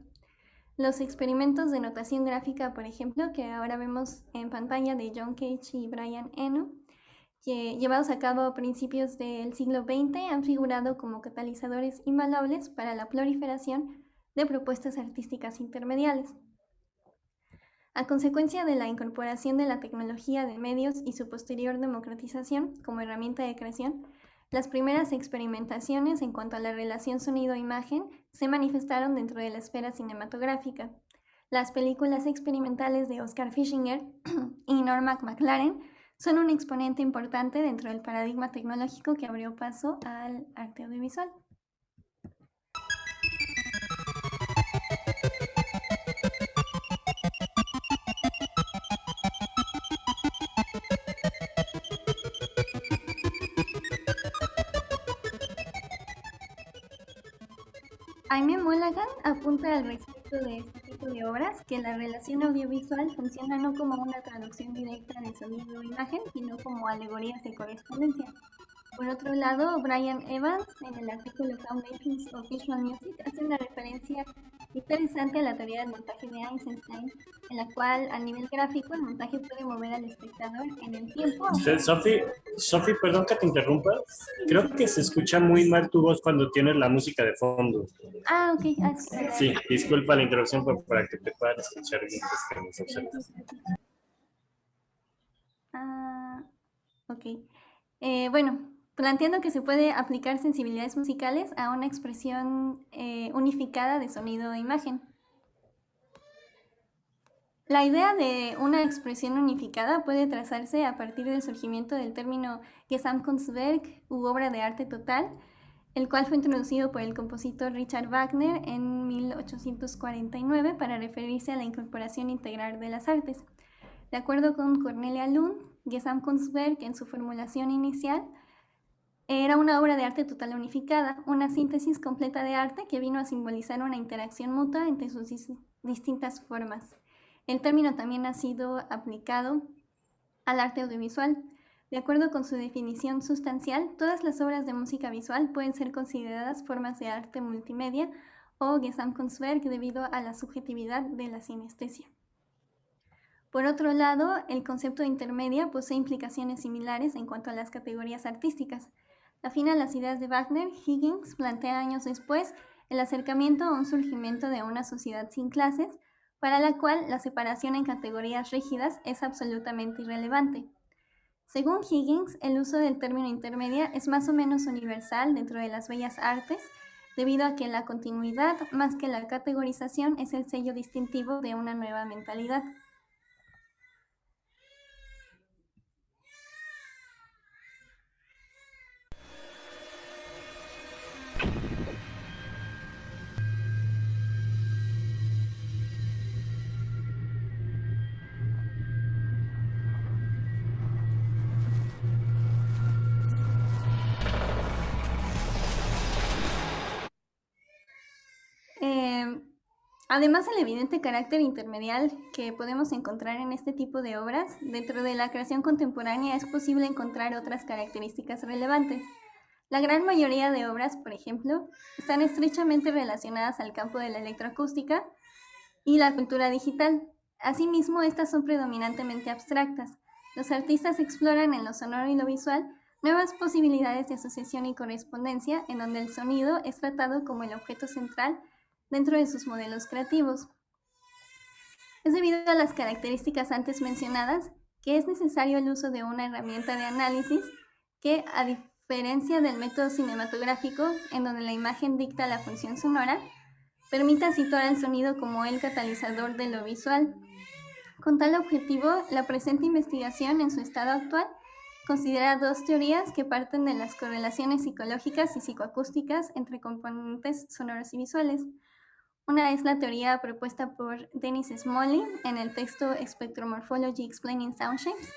Los experimentos de notación gráfica, por ejemplo, que ahora vemos en pantalla de John Cage y Brian Eno, que llevados a cabo a principios del siglo XX, han figurado como catalizadores invaluables para la proliferación de propuestas artísticas intermediales. A consecuencia de la incorporación de la tecnología de medios y su posterior democratización como herramienta de creación, las primeras experimentaciones en cuanto a la relación sonido-imagen se manifestaron dentro de la esfera cinematográfica. Las películas experimentales de Oscar Fischinger y Norma McLaren son un exponente importante dentro del paradigma tecnológico que abrió paso al arte audiovisual. Jaime Mulligan apunta al respecto de este tipo de obras que la relación audiovisual funciona no como una traducción directa de sonido o imagen, sino como alegorías de correspondencia. Por otro lado, Brian Evans, en el artículo Foundations of Visual Music, hace una referencia interesante a la teoría del montaje de Eisenstein, en la cual, a nivel gráfico, el montaje puede mover al espectador en el tiempo. Sofi, perdón que te interrumpa. Creo que se escucha muy mal tu voz cuando tienes la música de fondo. Ah, ok. Sí, disculpa la interrupción para que te puedan escuchar bien que nos observas. Ok. Bueno, planteando que se puede aplicar sensibilidades musicales a una expresión unificada de sonido e imagen. La idea de una expresión unificada puede trazarse a partir del surgimiento del término Gesamtkunstwerk u obra de arte total, el cual fue introducido por el compositor Richard Wagner en 1849 para referirse a la incorporación integral de las artes. De acuerdo con Cornelia Lund, Gesamtkunstwerk en su formulación inicial era una obra de arte total unificada, una síntesis completa de arte que vino a simbolizar una interacción mutua entre sus distintas formas. El término también ha sido aplicado al arte audiovisual. De acuerdo con su definición sustancial, todas las obras de música visual pueden ser consideradas formas de arte multimedia o Gesamtkunstwerk debido a la subjetividad de la sinestesia. Por otro lado, el concepto de intermedia posee implicaciones similares en cuanto a las categorías artísticas. Afín a las ideas de Wagner, Higgins plantea años después el acercamiento a un surgimiento de una sociedad sin clases, para la cual la separación en categorías rígidas es absolutamente irrelevante. Según Higgins, el uso del término intermedia es más o menos universal dentro de las bellas artes, debido a que la continuidad, más que la categorización, es el sello distintivo de una nueva mentalidad. Además del evidente carácter intermedial que podemos encontrar en este tipo de obras, dentro de la creación contemporánea es posible encontrar otras características relevantes. La gran mayoría de obras, por ejemplo, están estrechamente relacionadas al campo de la electroacústica y la cultura digital. Asimismo, estas son predominantemente abstractas. Los artistas exploran en lo sonoro y lo visual nuevas posibilidades de asociación y correspondencia en donde el sonido es tratado como el objeto central dentro de sus modelos creativos. Es debido a las características antes mencionadas que es necesario el uso de una herramienta de análisis que, a diferencia del método cinematográfico, en donde la imagen dicta la función sonora, permita situar al sonido como el catalizador de lo visual. Con tal objetivo, la presente investigación en su estado actual considera dos teorías que parten de las correlaciones psicológicas y psicoacústicas entre componentes sonoros y visuales. Una es la teoría propuesta por Dennis Smalley en el texto Spectromorphology Explaining Sound Shapes,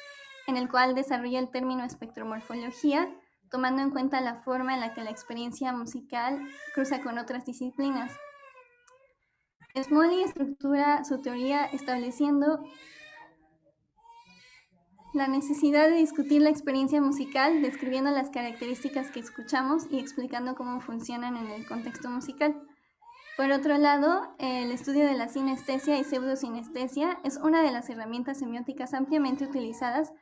en el cual desarrolla el término espectromorfología, tomando en cuenta la forma en la que la experiencia musical cruza con otras disciplinas. Smalley estructura su teoría estableciendo la necesidad de discutir la experiencia musical, describiendo las características que escuchamos y explicando cómo funcionan en el contexto musical. Por otro lado, el estudio de la sinestesia y pseudosinestesia es una de las herramientas semióticas ampliamente utilizadas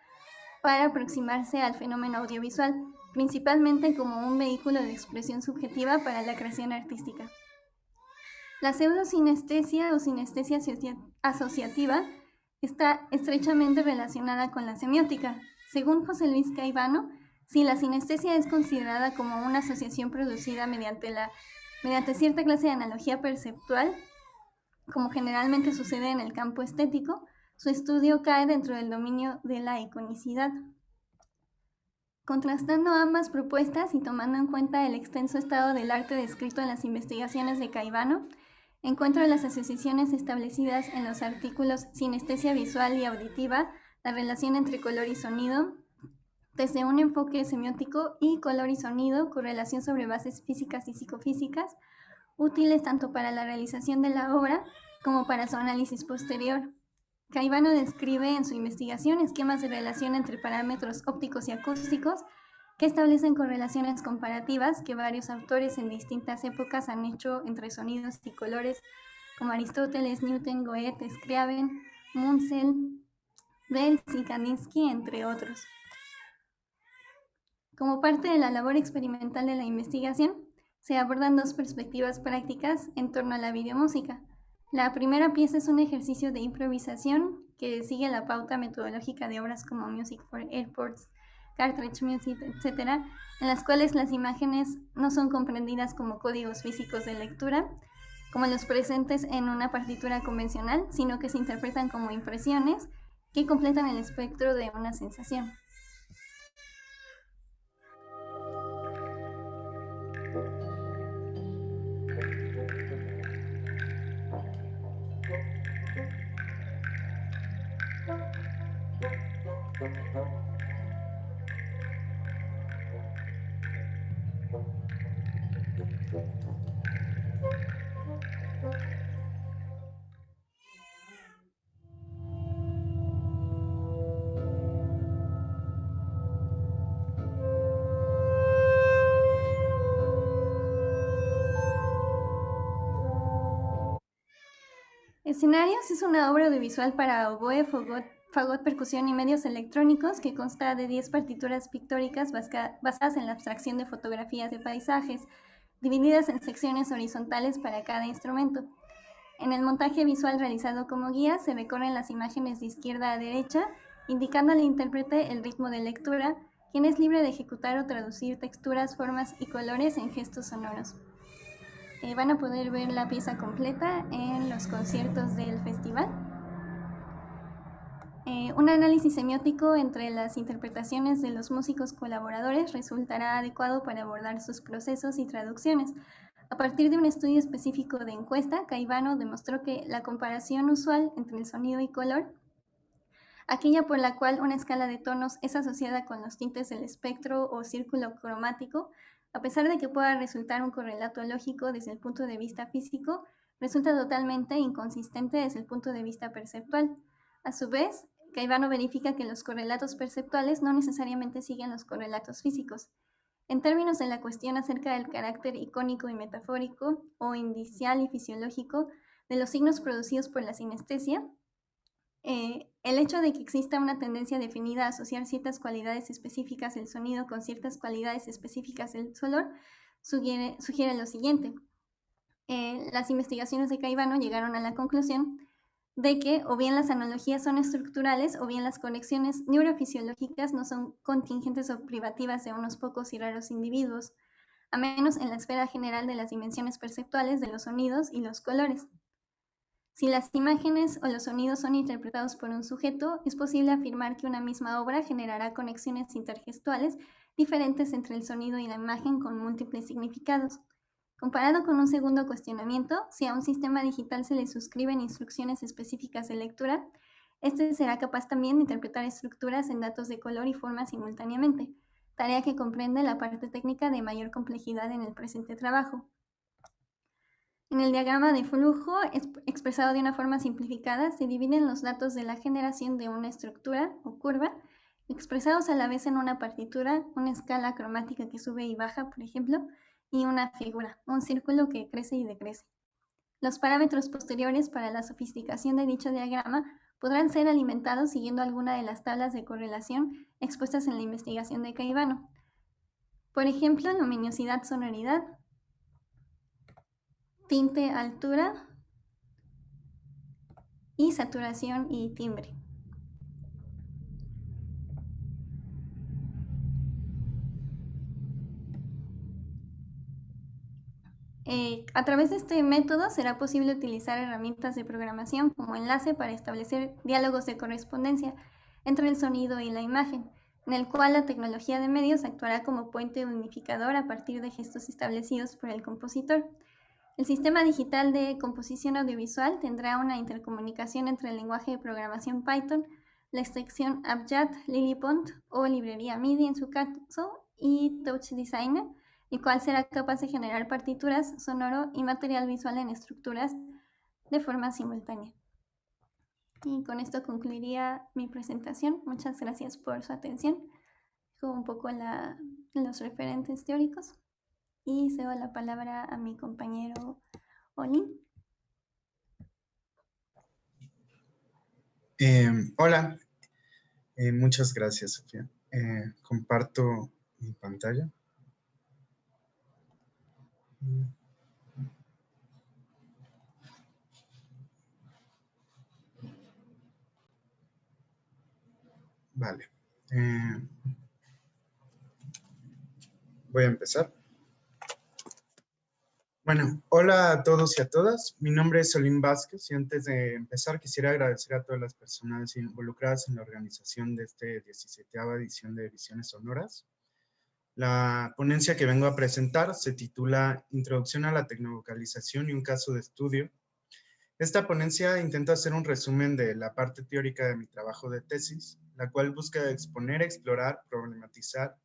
para aproximarse al fenómeno audiovisual, principalmente como un vehículo de expresión subjetiva para la creación artística. La pseudosinestesia o sinestesia asociativa está estrechamente relacionada con la semiótica. Según José Luis Caivano, si la sinestesia es considerada como una asociación producida mediante cierta clase de analogía perceptual, como generalmente sucede en el campo estético, su estudio cae dentro del dominio de la iconicidad. Contrastando ambas propuestas y tomando en cuenta el extenso estado del arte descrito en las investigaciones de Caivano, encuentro las asociaciones establecidas en los artículos Sinestesia visual y auditiva, la relación entre color y sonido, desde un enfoque semiótico, y color y sonido, correlación sobre bases físicas y psicofísicas, útiles tanto para la realización de la obra como para su análisis posterior. Caivano describe en su investigación esquemas de relación entre parámetros ópticos y acústicos que establecen correlaciones comparativas que varios autores en distintas épocas han hecho entre sonidos y colores, como Aristóteles, Newton, Goethe, Scriabin, Munsell, Wells y Kandinsky, entre otros. Como parte de la labor experimental de la investigación, se abordan dos perspectivas prácticas en torno a la videomúsica. La primera pieza es un ejercicio de improvisación que sigue la pauta metodológica de obras como Music for Airports, Cartridge Music, etc., en las cuales las imágenes no son comprendidas como códigos físicos de lectura, como los presentes en una partitura convencional, sino que se interpretan como impresiones que completan el espectro de una sensación. Escenarios es una obra audiovisual para oboe, fagot, percusión y medios electrónicos que consta de 10 partituras pictóricas basadas en la abstracción de fotografías de paisajes, divididas en secciones horizontales para cada instrumento. En el montaje visual realizado como guía se recorren las imágenes de izquierda a derecha, indicando al intérprete el ritmo de lectura, quien es libre de ejecutar o traducir texturas, formas y colores en gestos sonoros. Van a poder ver la pieza completa en los conciertos del festival. Un análisis semiótico entre las interpretaciones de los músicos colaboradores resultará adecuado para abordar sus procesos y traducciones. A partir de un estudio específico de encuesta, Caivano demostró que la comparación usual entre el sonido y color, aquella por la cual una escala de tonos es asociada con los tintes del espectro o círculo cromático, a pesar de que pueda resultar un correlato lógico desde el punto de vista físico, resulta totalmente inconsistente desde el punto de vista perceptual. A su vez, Caivano verifica que los correlatos perceptuales no necesariamente siguen los correlatos físicos. En términos de la cuestión acerca del carácter icónico y metafórico, o indicial y fisiológico, de los signos producidos por la sinestesia, el hecho de que exista una tendencia definida a asociar ciertas cualidades específicas del sonido con ciertas cualidades específicas del olor sugiere lo siguiente. Las investigaciones de Caivano llegaron a la conclusión de que o bien las analogías son estructurales o bien las conexiones neurofisiológicas no son contingentes o privativas de unos pocos y raros individuos, a menos en la esfera general de las dimensiones perceptuales de los sonidos y los colores. Si las imágenes o los sonidos son interpretados por un sujeto, es posible afirmar que una misma obra generará conexiones intergestuales diferentes entre el sonido y la imagen con múltiples significados. Comparado con un segundo cuestionamiento, si a un sistema digital se le suscriben instrucciones específicas de lectura, este será capaz también de interpretar estructuras en datos de color y forma simultáneamente, tarea que comprende la parte técnica de mayor complejidad en el presente trabajo. En el diagrama de flujo, expresado de una forma simplificada, se dividen los datos de la generación de una estructura o curva, expresados a la vez en una partitura, una escala cromática que sube y baja, por ejemplo, y una figura, un círculo que crece y decrece. Los parámetros posteriores para la sofisticación de dicho diagrama podrán ser alimentados siguiendo alguna de las tablas de correlación expuestas en la investigación de Caivano. Por ejemplo, luminosidad, sonoridad, tinte, altura y saturación y timbre. A través de este método será posible utilizar herramientas de programación como enlace para establecer diálogos de correspondencia entre el sonido y la imagen, en el cual la tecnología de medios actuará como puente unificador a partir de gestos establecidos por el compositor. El sistema digital de composición audiovisual tendrá una intercomunicación entre el lenguaje de programación Python, la extensión Abjad, Lilliput o librería MIDI en su caso, y Touch Designer, el cual será capaz de generar partituras, sonoro y material visual en estructuras de forma simultánea. Y con esto concluiría mi presentación. Muchas gracias por su atención. Dejo un poco los referentes teóricos y cedo la palabra a mi compañero Olin. Hola, muchas gracias, Sofía. Comparto mi pantalla. Vale. Voy a empezar. Bueno, hola a todos y a todas. Mi nombre es Olin Vázquez y antes de empezar quisiera agradecer a todas las personas involucradas en la organización de esta 17ª edición de Visiones Sonoras. La ponencia que vengo a presentar se titula Introducción a la tecnovocalización y un caso de estudio. Esta ponencia intenta hacer un resumen de la parte teórica de mi trabajo de tesis, la cual busca exponer, explorar, problematizar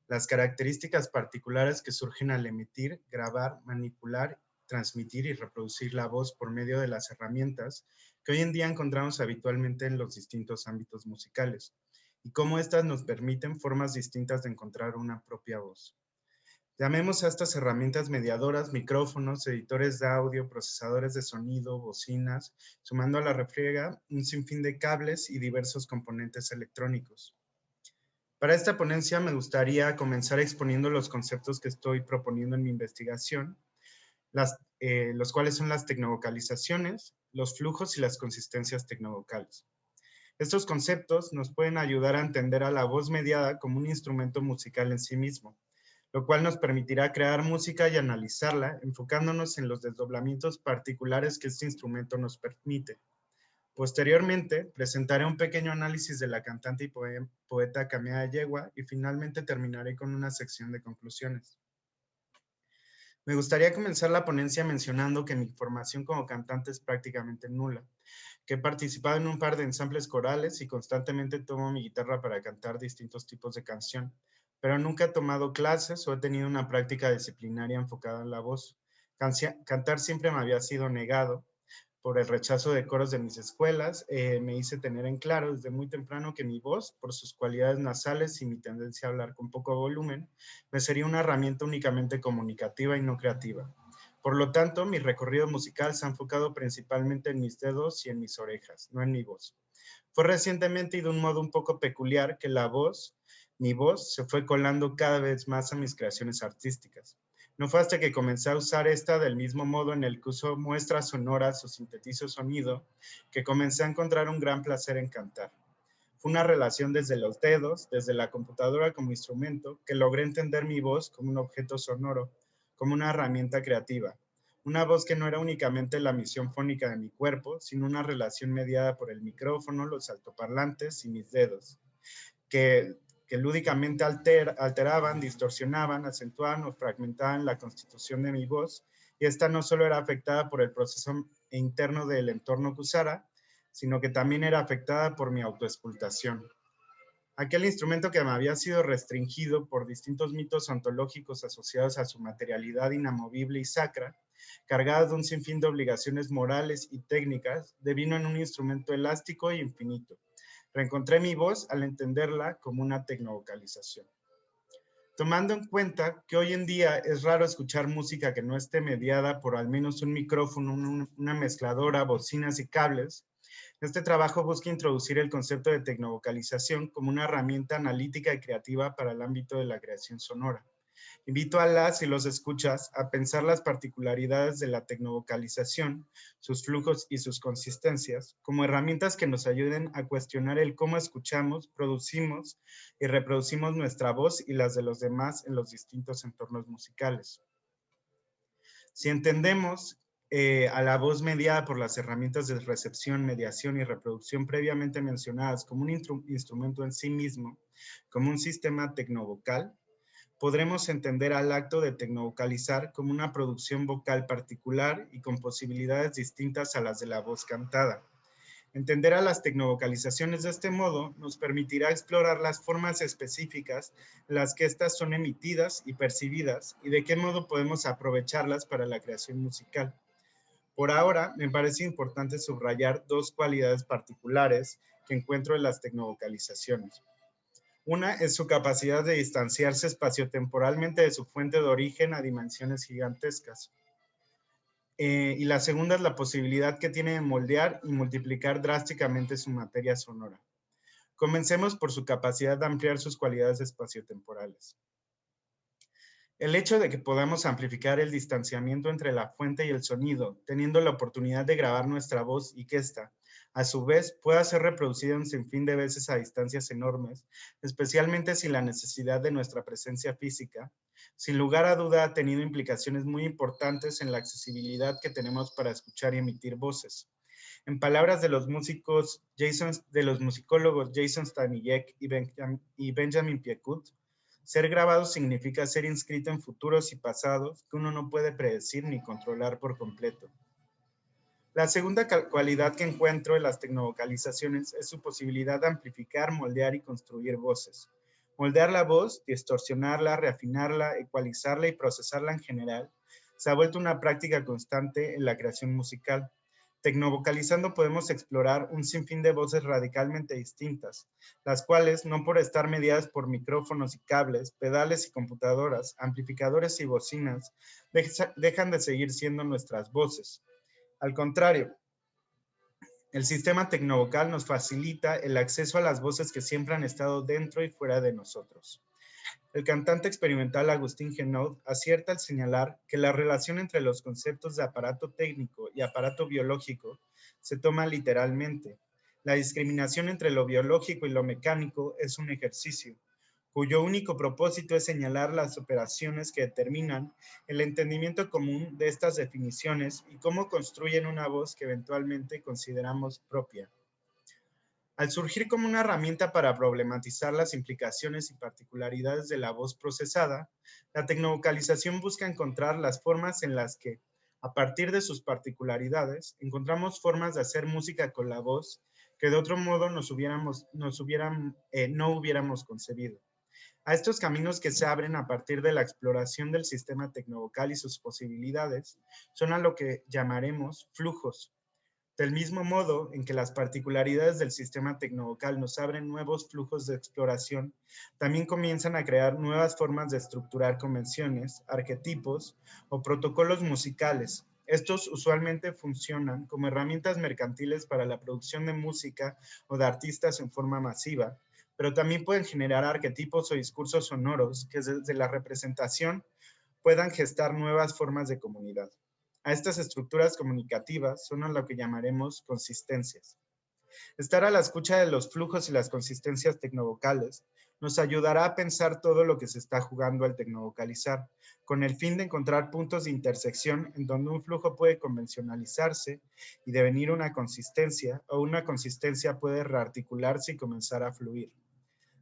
las características particulares que surgen al emitir, grabar, manipular, transmitir y reproducir la voz por medio de las herramientas que hoy en día encontramos habitualmente en los distintos ámbitos musicales, y cómo éstas nos permiten formas distintas de encontrar una propia voz. Llamemos a estas herramientas mediadoras, micrófonos, editores de audio, procesadores de sonido, bocinas, sumando a la refriega un sinfín de cables y diversos componentes electrónicos. Para esta ponencia me gustaría comenzar exponiendo los conceptos que estoy proponiendo en mi investigación, los cuales son las tecnovocalizaciones, los flujos y las consistencias tecnovocales. Estos conceptos nos pueden ayudar a entender a la voz mediada como un instrumento musical en sí mismo, lo cual nos permitirá crear música y analizarla, enfocándonos en los desdoblamientos particulares que este instrumento nos permite. Posteriormente, presentaré un pequeño análisis de la cantante y poeta Camila Yegua y finalmente terminaré con una sección de conclusiones. Me gustaría comenzar la ponencia mencionando que mi formación como cantante es prácticamente nula, que he participado en un par de ensambles corales y constantemente tomo mi guitarra para cantar distintos tipos de canción, pero nunca he tomado clases o he tenido una práctica disciplinaria enfocada en la voz. Cantar siempre me había sido negado por el rechazo de coros de mis escuelas. Me hice tener en claro desde muy temprano que mi voz, por sus cualidades nasales y mi tendencia a hablar con poco volumen, me sería una herramienta únicamente comunicativa y no creativa. Por lo tanto, mi recorrido musical se ha enfocado principalmente en mis dedos y en mis orejas, no en mi voz. Fue recientemente y de un modo un poco peculiar que mi voz, se fue colando cada vez más a mis creaciones artísticas. No fue hasta que comencé a usar esta del mismo modo en el que uso muestras sonoras o sintetizo sonido, que comencé a encontrar un gran placer en cantar. Fue una relación desde los dedos, desde la computadora como instrumento, que logré entender mi voz como un objeto sonoro, como una herramienta creativa. Una voz que no era únicamente la emisión fónica de mi cuerpo, sino una relación mediada por el micrófono, los altoparlantes y mis dedos, que lúdicamente alteraban, distorsionaban, acentuaban o fragmentaban la constitución de mi voz, y esta no solo era afectada por el proceso interno del entorno que usara, sino que también era afectada por mi autoexpultación. Aquel instrumento que me había sido restringido por distintos mitos ontológicos asociados a su materialidad inamovible y sacra, cargado de un sinfín de obligaciones morales y técnicas, devino en un instrumento elástico e infinito. Reencontré mi voz al entenderla como una tecnovocalización. Tomando en cuenta que hoy en día es raro escuchar música que no esté mediada por al menos un micrófono, una mezcladora, bocinas y cables, este trabajo busca introducir el concepto de tecnovocalización como una herramienta analítica y creativa para el ámbito de la creación sonora. Invito a las y los escuchas a pensar las particularidades de la tecnovocalización, sus flujos y sus consistencias, como herramientas que nos ayuden a cuestionar el cómo escuchamos, producimos y reproducimos nuestra voz y las de los demás en los distintos entornos musicales. Si entendemos a la voz mediada por las herramientas de recepción, mediación y reproducción previamente mencionadas como un instrumento en sí mismo, como un sistema tecnovocal, podremos entender al acto de tecnovocalizar como una producción vocal particular y con posibilidades distintas a las de la voz cantada. Entender a las tecnovocalizaciones de este modo nos permitirá explorar las formas específicas en las que éstas son emitidas y percibidas y de qué modo podemos aprovecharlas para la creación musical. Por ahora, me parece importante subrayar dos cualidades particulares que encuentro en las tecnovocalizaciones. Una es su capacidad de distanciarse espaciotemporalmente de su fuente de origen a dimensiones gigantescas. Y la segunda es la posibilidad que tiene de moldear y multiplicar drásticamente su materia sonora. Comencemos por su capacidad de ampliar sus cualidades espaciotemporales. El hecho de que podamos amplificar el distanciamiento entre la fuente y el sonido, teniendo la oportunidad de grabar nuestra voz y que ésta, a su vez, pueda ser reproducida un sinfín de veces a distancias enormes, especialmente sin la necesidad de nuestra presencia física, sin lugar a duda ha tenido implicaciones muy importantes en la accesibilidad que tenemos para escuchar y emitir voces. En palabras de los musicólogos Jason Stanisek y Benjamin Piekut, ser grabado significa ser inscrito en futuros y pasados que uno no puede predecir ni controlar por completo. La segunda cualidad que encuentro en las tecnovocalizaciones es su posibilidad de amplificar, moldear y construir voces. Moldear la voz, distorsionarla, reafinarla, ecualizarla y procesarla en general, se ha vuelto una práctica constante en la creación musical. Tecnovocalizando podemos explorar un sinfín de voces radicalmente distintas, las cuales, no por estar mediadas por micrófonos y cables, pedales y computadoras, amplificadores y bocinas, dejan de seguir siendo nuestras voces. Al contrario, el sistema tecnovocal nos facilita el acceso a las voces que siempre han estado dentro y fuera de nosotros. El cantante experimental Agustín Genoud acierta al señalar que la relación entre los conceptos de aparato técnico y aparato biológico se toma literalmente. La discriminación entre lo biológico y lo mecánico es un ejercicio, cuyo único propósito es señalar las operaciones que determinan el entendimiento común de estas definiciones y cómo construyen una voz que eventualmente consideramos propia. Al surgir como una herramienta para problematizar las implicaciones y particularidades de la voz procesada, la tecnovocalización busca encontrar las formas en las que, a partir de sus particularidades, encontramos formas de hacer música con la voz que de otro modo no hubiéramos concebido. A estos caminos que se abren a partir de la exploración del sistema tecnovocal y sus posibilidades son a lo que llamaremos flujos. Del mismo modo en que las particularidades del sistema tecnovocal nos abren nuevos flujos de exploración, también comienzan a crear nuevas formas de estructurar convenciones, arquetipos o protocolos musicales. Estos usualmente funcionan como herramientas mercantiles para la producción de música o de artistas en forma masiva, pero también pueden generar arquetipos o discursos sonoros que desde la representación puedan gestar nuevas formas de comunidad. A estas estructuras comunicativas son a lo que llamaremos consistencias. Estar a la escucha de los flujos y las consistencias tecnovocales nos ayudará a pensar todo lo que se está jugando al tecnovocalizar, con el fin de encontrar puntos de intersección en donde un flujo puede convencionalizarse y devenir una consistencia, o una consistencia puede rearticularse y comenzar a fluir.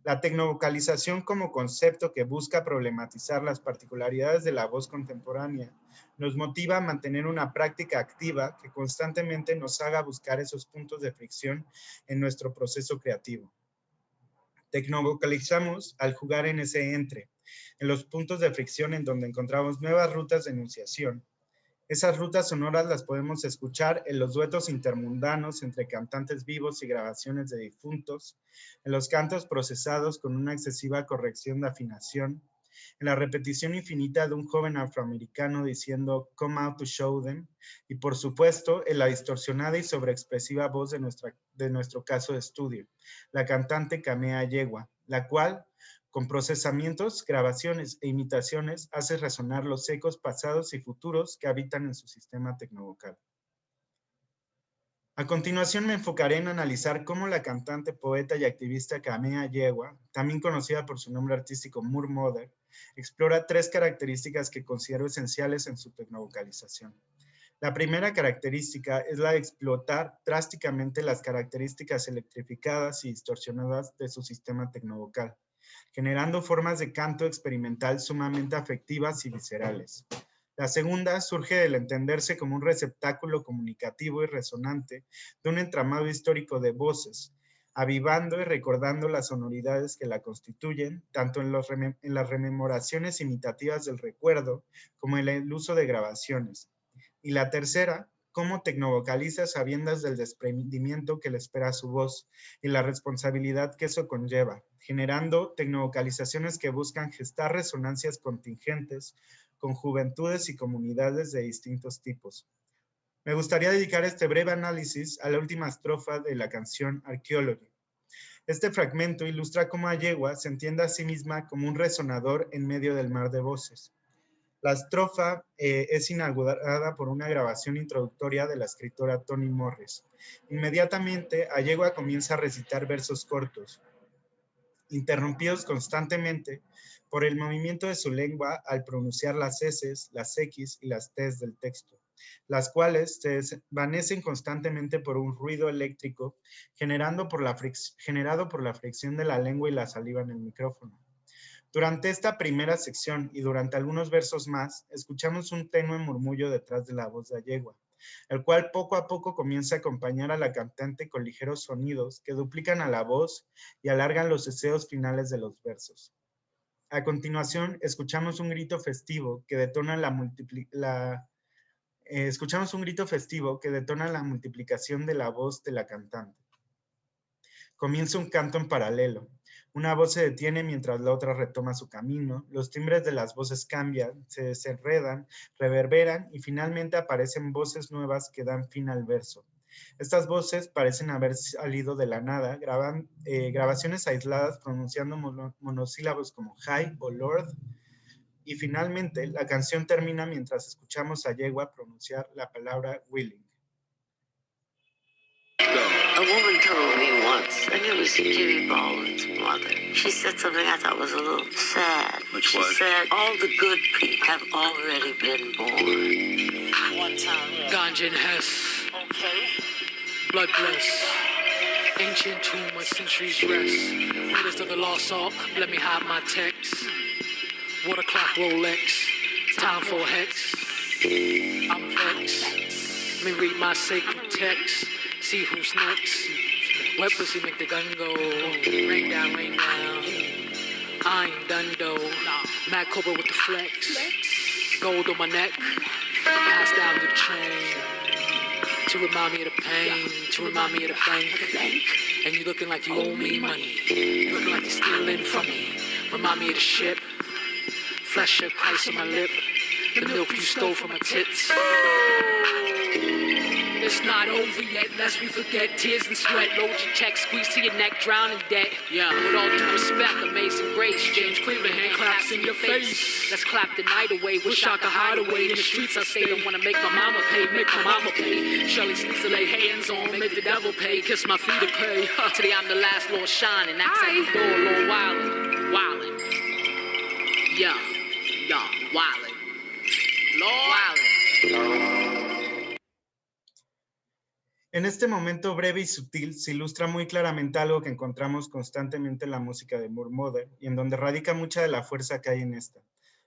La tecnovocalización como concepto que busca problematizar las particularidades de la voz contemporánea nos motiva a mantener una práctica activa que constantemente nos haga buscar esos puntos de fricción en nuestro proceso creativo. Tecnovocalizamos al jugar en ese entre, en los puntos de fricción en donde encontramos nuevas rutas de enunciación. Esas rutas sonoras las podemos escuchar en los duetos intermundanos entre cantantes vivos y grabaciones de difuntos, en los cantos procesados con una excesiva corrección de afinación, en la repetición infinita de un joven afroamericano diciendo "come out to show them", y por supuesto en la distorsionada y sobreexpresiva voz de nuestro caso de estudio, la cantante Kamea Yegua, la cual, con procesamientos, grabaciones e imitaciones, hace resonar los ecos pasados y futuros que habitan en su sistema tecnovocal. A continuación me enfocaré en analizar cómo la cantante, poeta y activista Kamea Yegua, también conocida por su nombre artístico Moor Mother, explora tres características que considero esenciales en su tecnovocalización. La primera característica es la de explotar drásticamente las características electrificadas y distorsionadas de su sistema tecnovocal, generando formas de canto experimental sumamente afectivas y viscerales. La segunda surge del entenderse como un receptáculo comunicativo y resonante de un entramado histórico de voces, avivando y recordando las sonoridades que la constituyen, tanto en las rememoraciones imitativas del recuerdo como en el uso de grabaciones. Y la tercera, cómo tecnovocaliza sabiendas del desprendimiento que le espera a su voz y la responsabilidad que eso conlleva, generando tecnovocalizaciones que buscan gestar resonancias contingentes con juventudes y comunidades de distintos tipos. Me gustaría dedicar este breve análisis a la última estrofa de la canción Archaeology. Este fragmento ilustra cómo Yegua se entiende a sí misma como un resonador en medio del mar de voces. La estrofa es inaugurada por una grabación introductoria de la escritora Toni Morris. Inmediatamente, Yegua comienza a recitar versos cortos, interrumpidos constantemente por el movimiento de su lengua al pronunciar las S, las X y las T del texto, las cuales se desvanecen constantemente por un ruido eléctrico generado por la fricción de la lengua y la saliva en el micrófono. Durante esta primera sección y durante algunos versos más, escuchamos un tenue murmullo detrás de la voz de Yegua, el cual poco a poco comienza a acompañar a la cantante con ligeros sonidos que duplican a la voz y alargan los deseos finales de los versos. A continuación, escuchamos un grito festivo que detona la multiplicación de la voz de la cantante. Comienza un canto en paralelo. Una voz se detiene mientras la otra retoma su camino, los timbres de las voces cambian, se desenredan, reverberan y finalmente aparecen voces nuevas que dan fin al verso. Estas voces parecen haber salido de la nada, grabaciones aisladas pronunciando monosílabos como hi o lord, y finalmente la canción termina mientras escuchamos a Yegua pronunciar la palabra willing. A woman told me once, I knew it was Jimmy Baldwin's mother. She said something I thought was a little sad. Which was? She said, all the good people have already been born. One time. Ganja and Hess. Okay. Blood bliss. Ancient tomb where centuries rest. Readers of the lost ark, let me hide my text. Water clock Rolex. Time for hex. I'm vexed. Let me read my sacred text. See who's next. Wet pussy make the gun go. Rain down, rain down. I ain't done though. Mac Cobra with the flex. Gold on my neck. Pass down the chain. To remind me of the pain. To remind me of the bank. And you looking like you owe me money. You looking like you're stealing from me. Remind me of the ship. Flesh of Christ on my lip. The milk you stole from my tits. It's not over yet, lest we forget tears and sweat. Load your check, squeeze to your neck, drown in debt. Yeah, with all due respect, amazing grace. James Cleveland hand claps in your face. Let's clap the night away. Wish I could hide away in the streets. I say don't wanna make my mama pay, make my mama pay. Shirley sleeps to lay hands on, make the devil pay. Kiss my feet to pay. Today I'm the last Lord shining. Axe at the door, Lord wildin', wildin'. Yeah, wildin'. Lord wildin'. En este momento breve y sutil se ilustra muy claramente algo que encontramos constantemente en la música de Moore Mother y en donde radica mucha de la fuerza que hay en esta,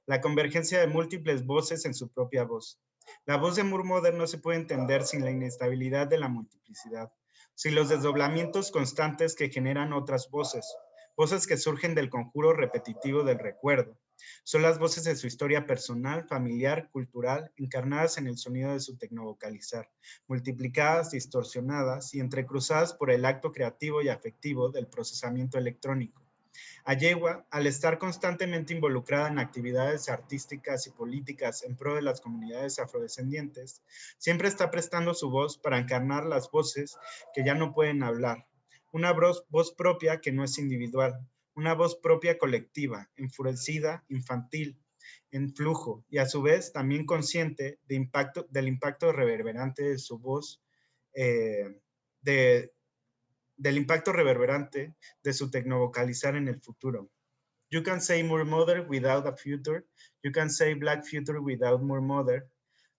la convergencia de múltiples voces en su propia voz. La voz de Moore Mother no se puede entender sin la inestabilidad de la multiplicidad, sin los desdoblamientos constantes que generan otras voces, voces que surgen del conjuro repetitivo del recuerdo. Son las voces de su historia personal, familiar, cultural, encarnadas en el sonido de su tecnovocalizar, multiplicadas, distorsionadas y entrecruzadas por el acto creativo y afectivo del procesamiento electrónico. Ayewa, al estar constantemente involucrada en actividades artísticas y políticas en pro de las comunidades afrodescendientes, siempre está prestando su voz para encarnar las voces que ya no pueden hablar, una voz propia que no es individual, una voz propia colectiva, enfurecida, infantil, en flujo, y a su vez también consciente del impacto reverberante de su voz, del impacto reverberante de su tecnovocalizar en el futuro. You can say Moore Mother without a future, you can say Black future without Moore Mother.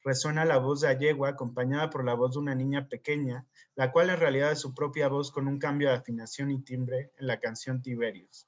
Resuena la voz de Ayewa acompañada por la voz de una niña pequeña, la cual en realidad es su propia voz con un cambio de afinación y timbre en la canción Tiberius.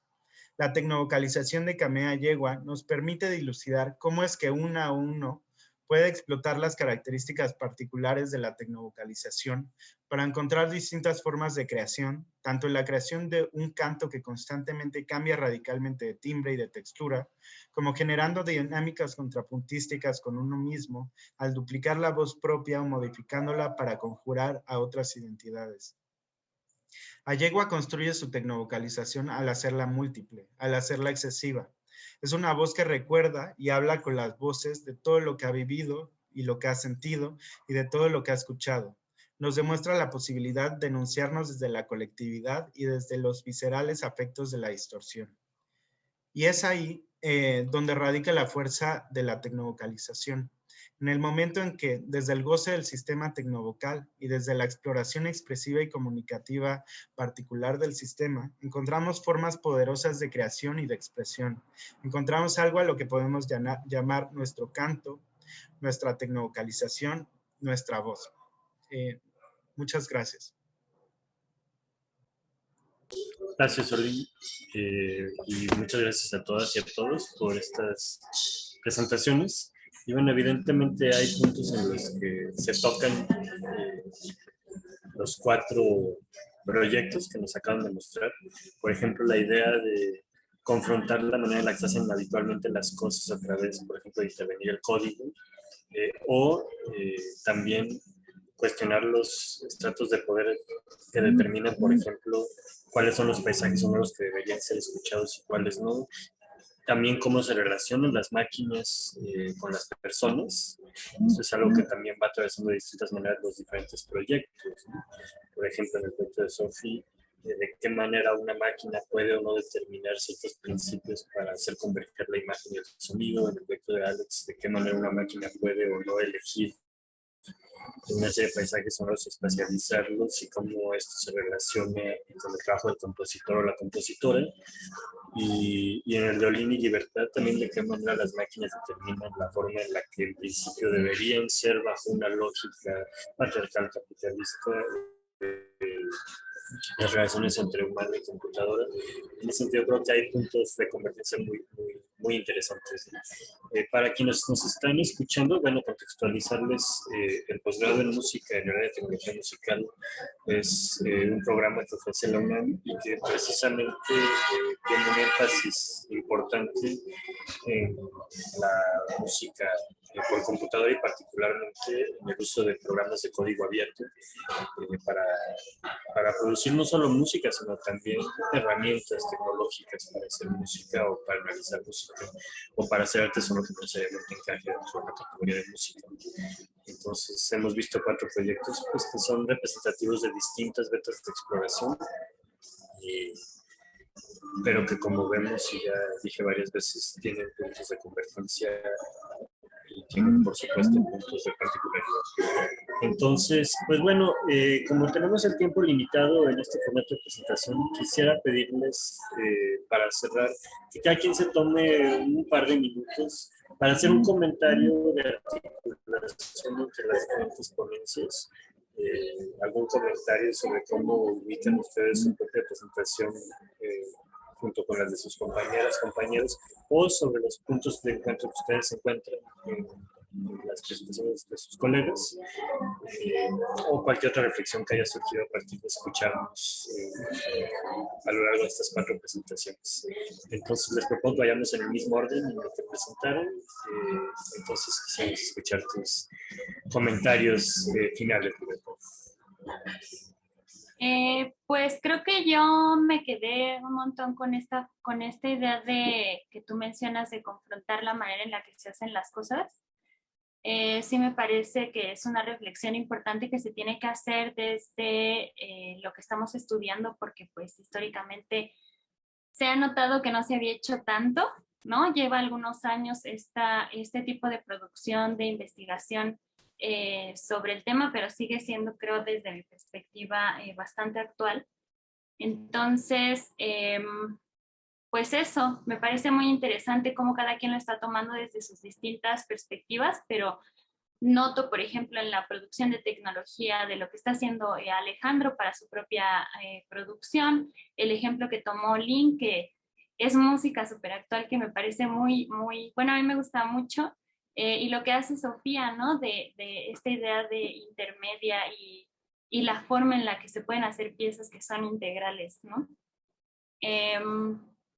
La tecnovocalización de Kamea Ayewa nos permite dilucidar cómo es que uno a uno puede explotar las características particulares de la tecnovocalización para encontrar distintas formas de creación, tanto en la creación de un canto que constantemente cambia radicalmente de timbre y de textura, como generando dinámicas contrapuntísticas con uno mismo al duplicar la voz propia o modificándola para conjurar a otras identidades. Ayewa construye su tecnovocalización al hacerla múltiple, al hacerla excesiva. Es una voz que recuerda y habla con las voces de todo lo que ha vivido y lo que ha sentido y de todo lo que ha escuchado. Nos demuestra la posibilidad de enunciarnos desde la colectividad y desde los viscerales afectos de la distorsión. Y es ahí donde radica la fuerza de la tecnovocalización. En el momento en que, desde el goce del sistema tecnovocal y desde la exploración expresiva y comunicativa particular del sistema, encontramos formas poderosas de creación y de expresión. Encontramos algo a lo que podemos llamar nuestro canto, nuestra tecnovocalización, nuestra voz. Muchas gracias. Gracias, Orly. Y muchas gracias a todas y a todos por estas presentaciones. Y bueno, evidentemente hay puntos en los que se tocan los 4 proyectos que nos acaban de mostrar. Por ejemplo, la idea de confrontar la manera en la que se hacen habitualmente las cosas a través, por ejemplo, de intervenir el código, o también cuestionar los estratos de poder que determinan, por ejemplo, cuáles son los paisajes sonoros que deberían ser escuchados y cuáles no. También cómo se relacionan las máquinas con las personas. Eso es algo que también va atravesando de distintas maneras los diferentes proyectos, ¿no? Por ejemplo, en el proyecto de Sophie, de qué manera una máquina puede o no determinar ciertos principios para hacer converger la imagen y el sonido. En el proyecto de Alex, de qué manera una máquina puede o no elegir una serie de paisajes sonoros y espacializarlos y cómo esto se relaciona con el trabajo del compositor o la compositora. Y en el de Olin y Libertad también de qué manera las máquinas determinan la forma en la que en principio deberían ser bajo una lógica patriarcal capitalista las relaciones entre humano y computadora. En ese sentido creo que hay puntos de convergencia muy interesantes, ¿no? Para quienes nos están escuchando, bueno, contextualizarles, el posgrado en música en el área de tecnología musical es un programa que ofrece la UNAM y que precisamente tiene un énfasis importante en la música por computadora y particularmente en el uso de programas de código abierto para producir no solo música, sino también herramientas tecnológicas para hacer música o para analizar música o para hacer arte sonoro que no necesariamente encaje dentro de la categoría de música. Entonces hemos visto 4 proyectos pues, que son representativos de distintas vetas de exploración, pero que como vemos y ya dije varias veces tienen puntos de convergencia y tienen por supuesto puntos de particularidad. Entonces, pues bueno, como tenemos el tiempo limitado en este formato de presentación, quisiera pedirles para cerrar que cada quien se tome un par de minutos para hacer un comentario de articulación entre las diferentes ponencias, algún comentario sobre cómo ubican ustedes su propia presentación junto con las de sus compañeras, compañeros, o sobre los puntos de encuentro que ustedes encuentran en las presentaciones de sus colegas, o cualquier otra reflexión que haya surgido a partir de escucharnos a lo largo de estas 4 presentaciones. Entonces les propongo que vayamos en el mismo orden en lo que presentaron. Entonces quisiéramos escuchar tus comentarios finales, Roberto. Pues creo que yo me quedé un montón con esta idea de que tú mencionas de confrontar la manera en la que se hacen las cosas. Sí me parece que es una reflexión importante que se tiene que hacer desde lo que estamos estudiando, porque pues históricamente se ha notado que no se había hecho tanto, ¿no? Lleva algunos años este tipo de producción, de investigación sobre el tema, pero sigue siendo, creo, desde mi perspectiva, bastante actual. Entonces, pues eso, me parece muy interesante cómo cada quien lo está tomando desde sus distintas perspectivas, pero noto, por ejemplo, en la producción de tecnología de lo que está haciendo Alejandro para su propia producción, el ejemplo que tomó Lynn, que es música súper actual, que me parece muy, bueno, a mí me gusta mucho, y lo que hace Sofía, ¿no? De esta idea de intermedia y la forma en la que se pueden hacer piezas que son integrales, ¿no?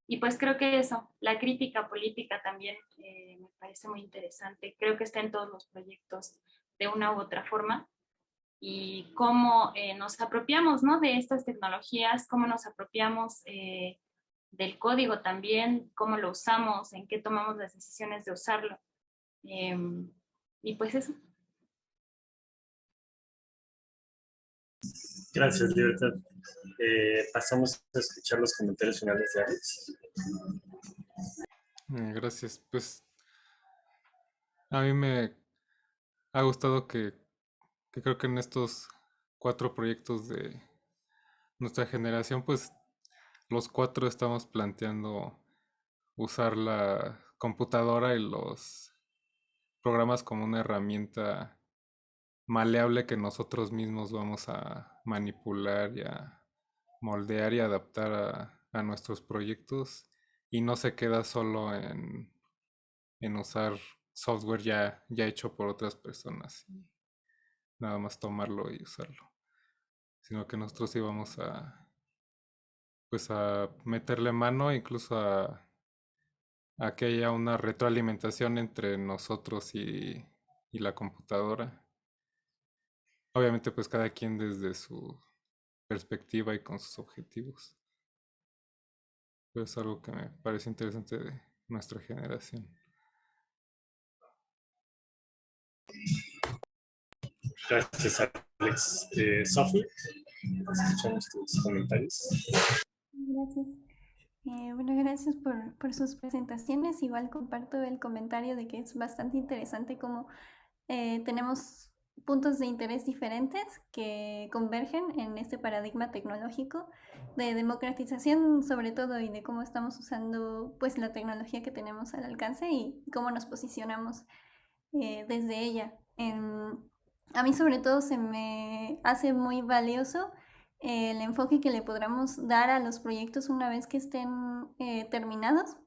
Y pues creo que eso, la crítica política también me parece muy interesante. Creo que está en todos los proyectos de una u otra forma. Y cómo nos apropiamos, ¿no? De estas tecnologías, cómo nos apropiamos del código también, cómo lo usamos, en qué tomamos las decisiones de usarlo. Y pues eso. Gracias, Libertad. Pasamos a escuchar los comentarios finales de Alex. Gracias. Pues a mí me ha gustado que creo que en estos 4 proyectos de nuestra generación, pues los 4 estamos planteando usar la computadora y los programas como una herramienta maleable que nosotros mismos vamos a manipular y a moldear y adaptar a nuestros proyectos, y no se queda solo en usar software ya hecho por otras personas y nada más tomarlo y usarlo, sino que nosotros íbamos a meterle mano, incluso a que haya una retroalimentación entre nosotros y la computadora. Obviamente pues cada quien desde su perspectiva y con sus objetivos. Pero es algo que me parece interesante de nuestra generación. Gracias, Alex. Sofi, escuchamos tus comentarios. Gracias. Bueno, gracias por sus presentaciones. Igual comparto el comentario de que es bastante interesante cómo tenemos puntos de interés diferentes que convergen en este paradigma tecnológico de democratización sobre todo, y de cómo estamos usando pues la tecnología que tenemos al alcance y cómo nos posicionamos desde ella. A mí sobre todo se me hace muy valioso el enfoque que le podamos dar a los proyectos una vez que estén terminados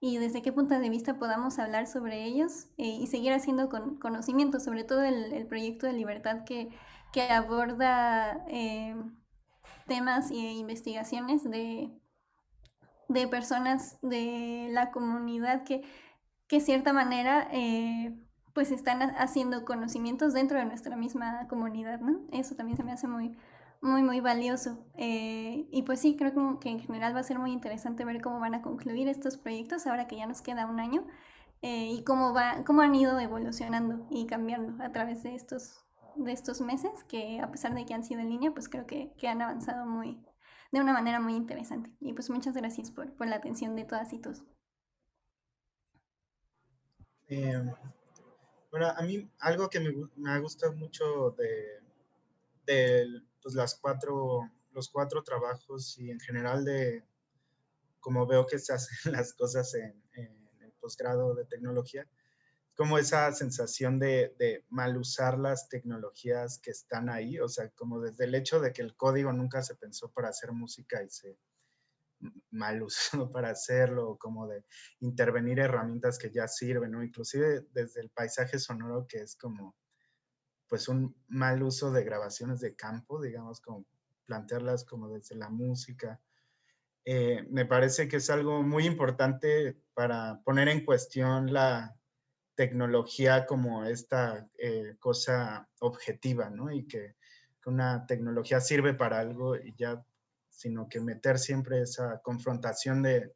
y desde qué punto de vista podamos hablar sobre ellos y seguir haciendo conocimiento, sobre todo el proyecto de Libertad que aborda temas e investigaciones de personas de la comunidad que de cierta manera pues están haciendo conocimientos dentro de nuestra misma comunidad, ¿no? Eso también se me hace muy, muy, muy valioso. Y pues sí, creo que en general va a ser muy interesante ver cómo van a concluir estos proyectos ahora que ya nos queda un año y cómo han ido evolucionando y cambiando a través de estos meses, que a pesar de que han sido en línea, pues creo que han avanzado de una manera muy interesante. Y pues muchas gracias por la atención de todas y todos. Bueno, a mí algo que me ha gustado mucho pues los cuatro trabajos y en general de cómo veo que se hacen las cosas en el posgrado de tecnología, como esa sensación de mal usar las tecnologías que están ahí, o sea, como desde el hecho de que el código nunca se pensó para hacer música y se mal usó para hacerlo, como de intervenir herramientas que ya sirven, ¿no? Inclusive desde el paisaje sonoro, que es como, pues, un mal uso de grabaciones de campo, digamos, como plantearlas como desde la música. Me parece que es algo muy importante para poner en cuestión la tecnología como esta cosa objetiva, ¿no? Y que una tecnología sirve para algo y ya, sino que meter siempre esa confrontación de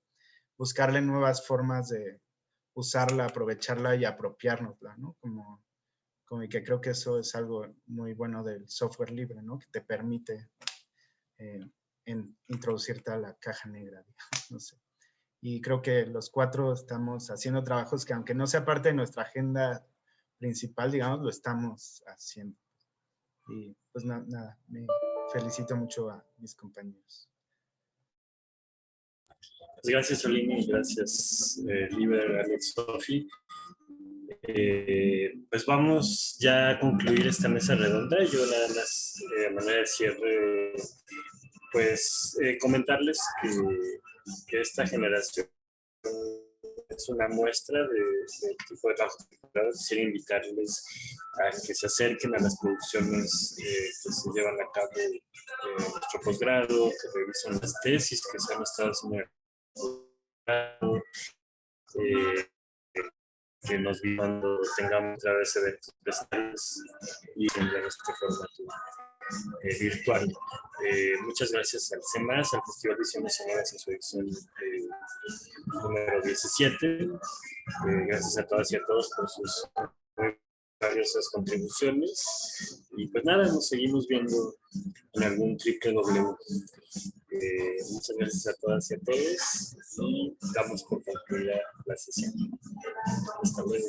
buscarle nuevas formas de usarla, aprovecharla y apropiárnosla, ¿no? Como y que creo que eso es algo muy bueno del software libre, ¿no? Que te permite introducirte a la caja negra, digamos, no sé. Y creo que los cuatro estamos haciendo trabajos que aunque no sea parte de nuestra agenda principal, digamos, lo estamos haciendo. Y pues nada, me felicito mucho a mis compañeros. Pues gracias, Olini, gracias, Liber, Alex, Sofi. Pues vamos ya a concluir esta mesa redonda. Yo nada más, a manera de cierre, pues comentarles que esta generación es una muestra del tipo de trabajo que quisiera invitarles a que se acerquen a las producciones que se llevan a cabo en nuestro posgrado, que revisen las tesis que se han estado haciendo en el posgrado, que nos vean cuando tengamos otra vez eventos presenciales y en nuestro formato virtual. Muchas gracias al CEMAS, al Festival de Ediciones Sonoras en su edición número 17. Gracias a todas y a todos por sus valiosas contribuciones. Y pues nada, nos seguimos viendo en algún www. Muchas gracias a todas y a todos y damos por concluida la sesión. Hasta luego.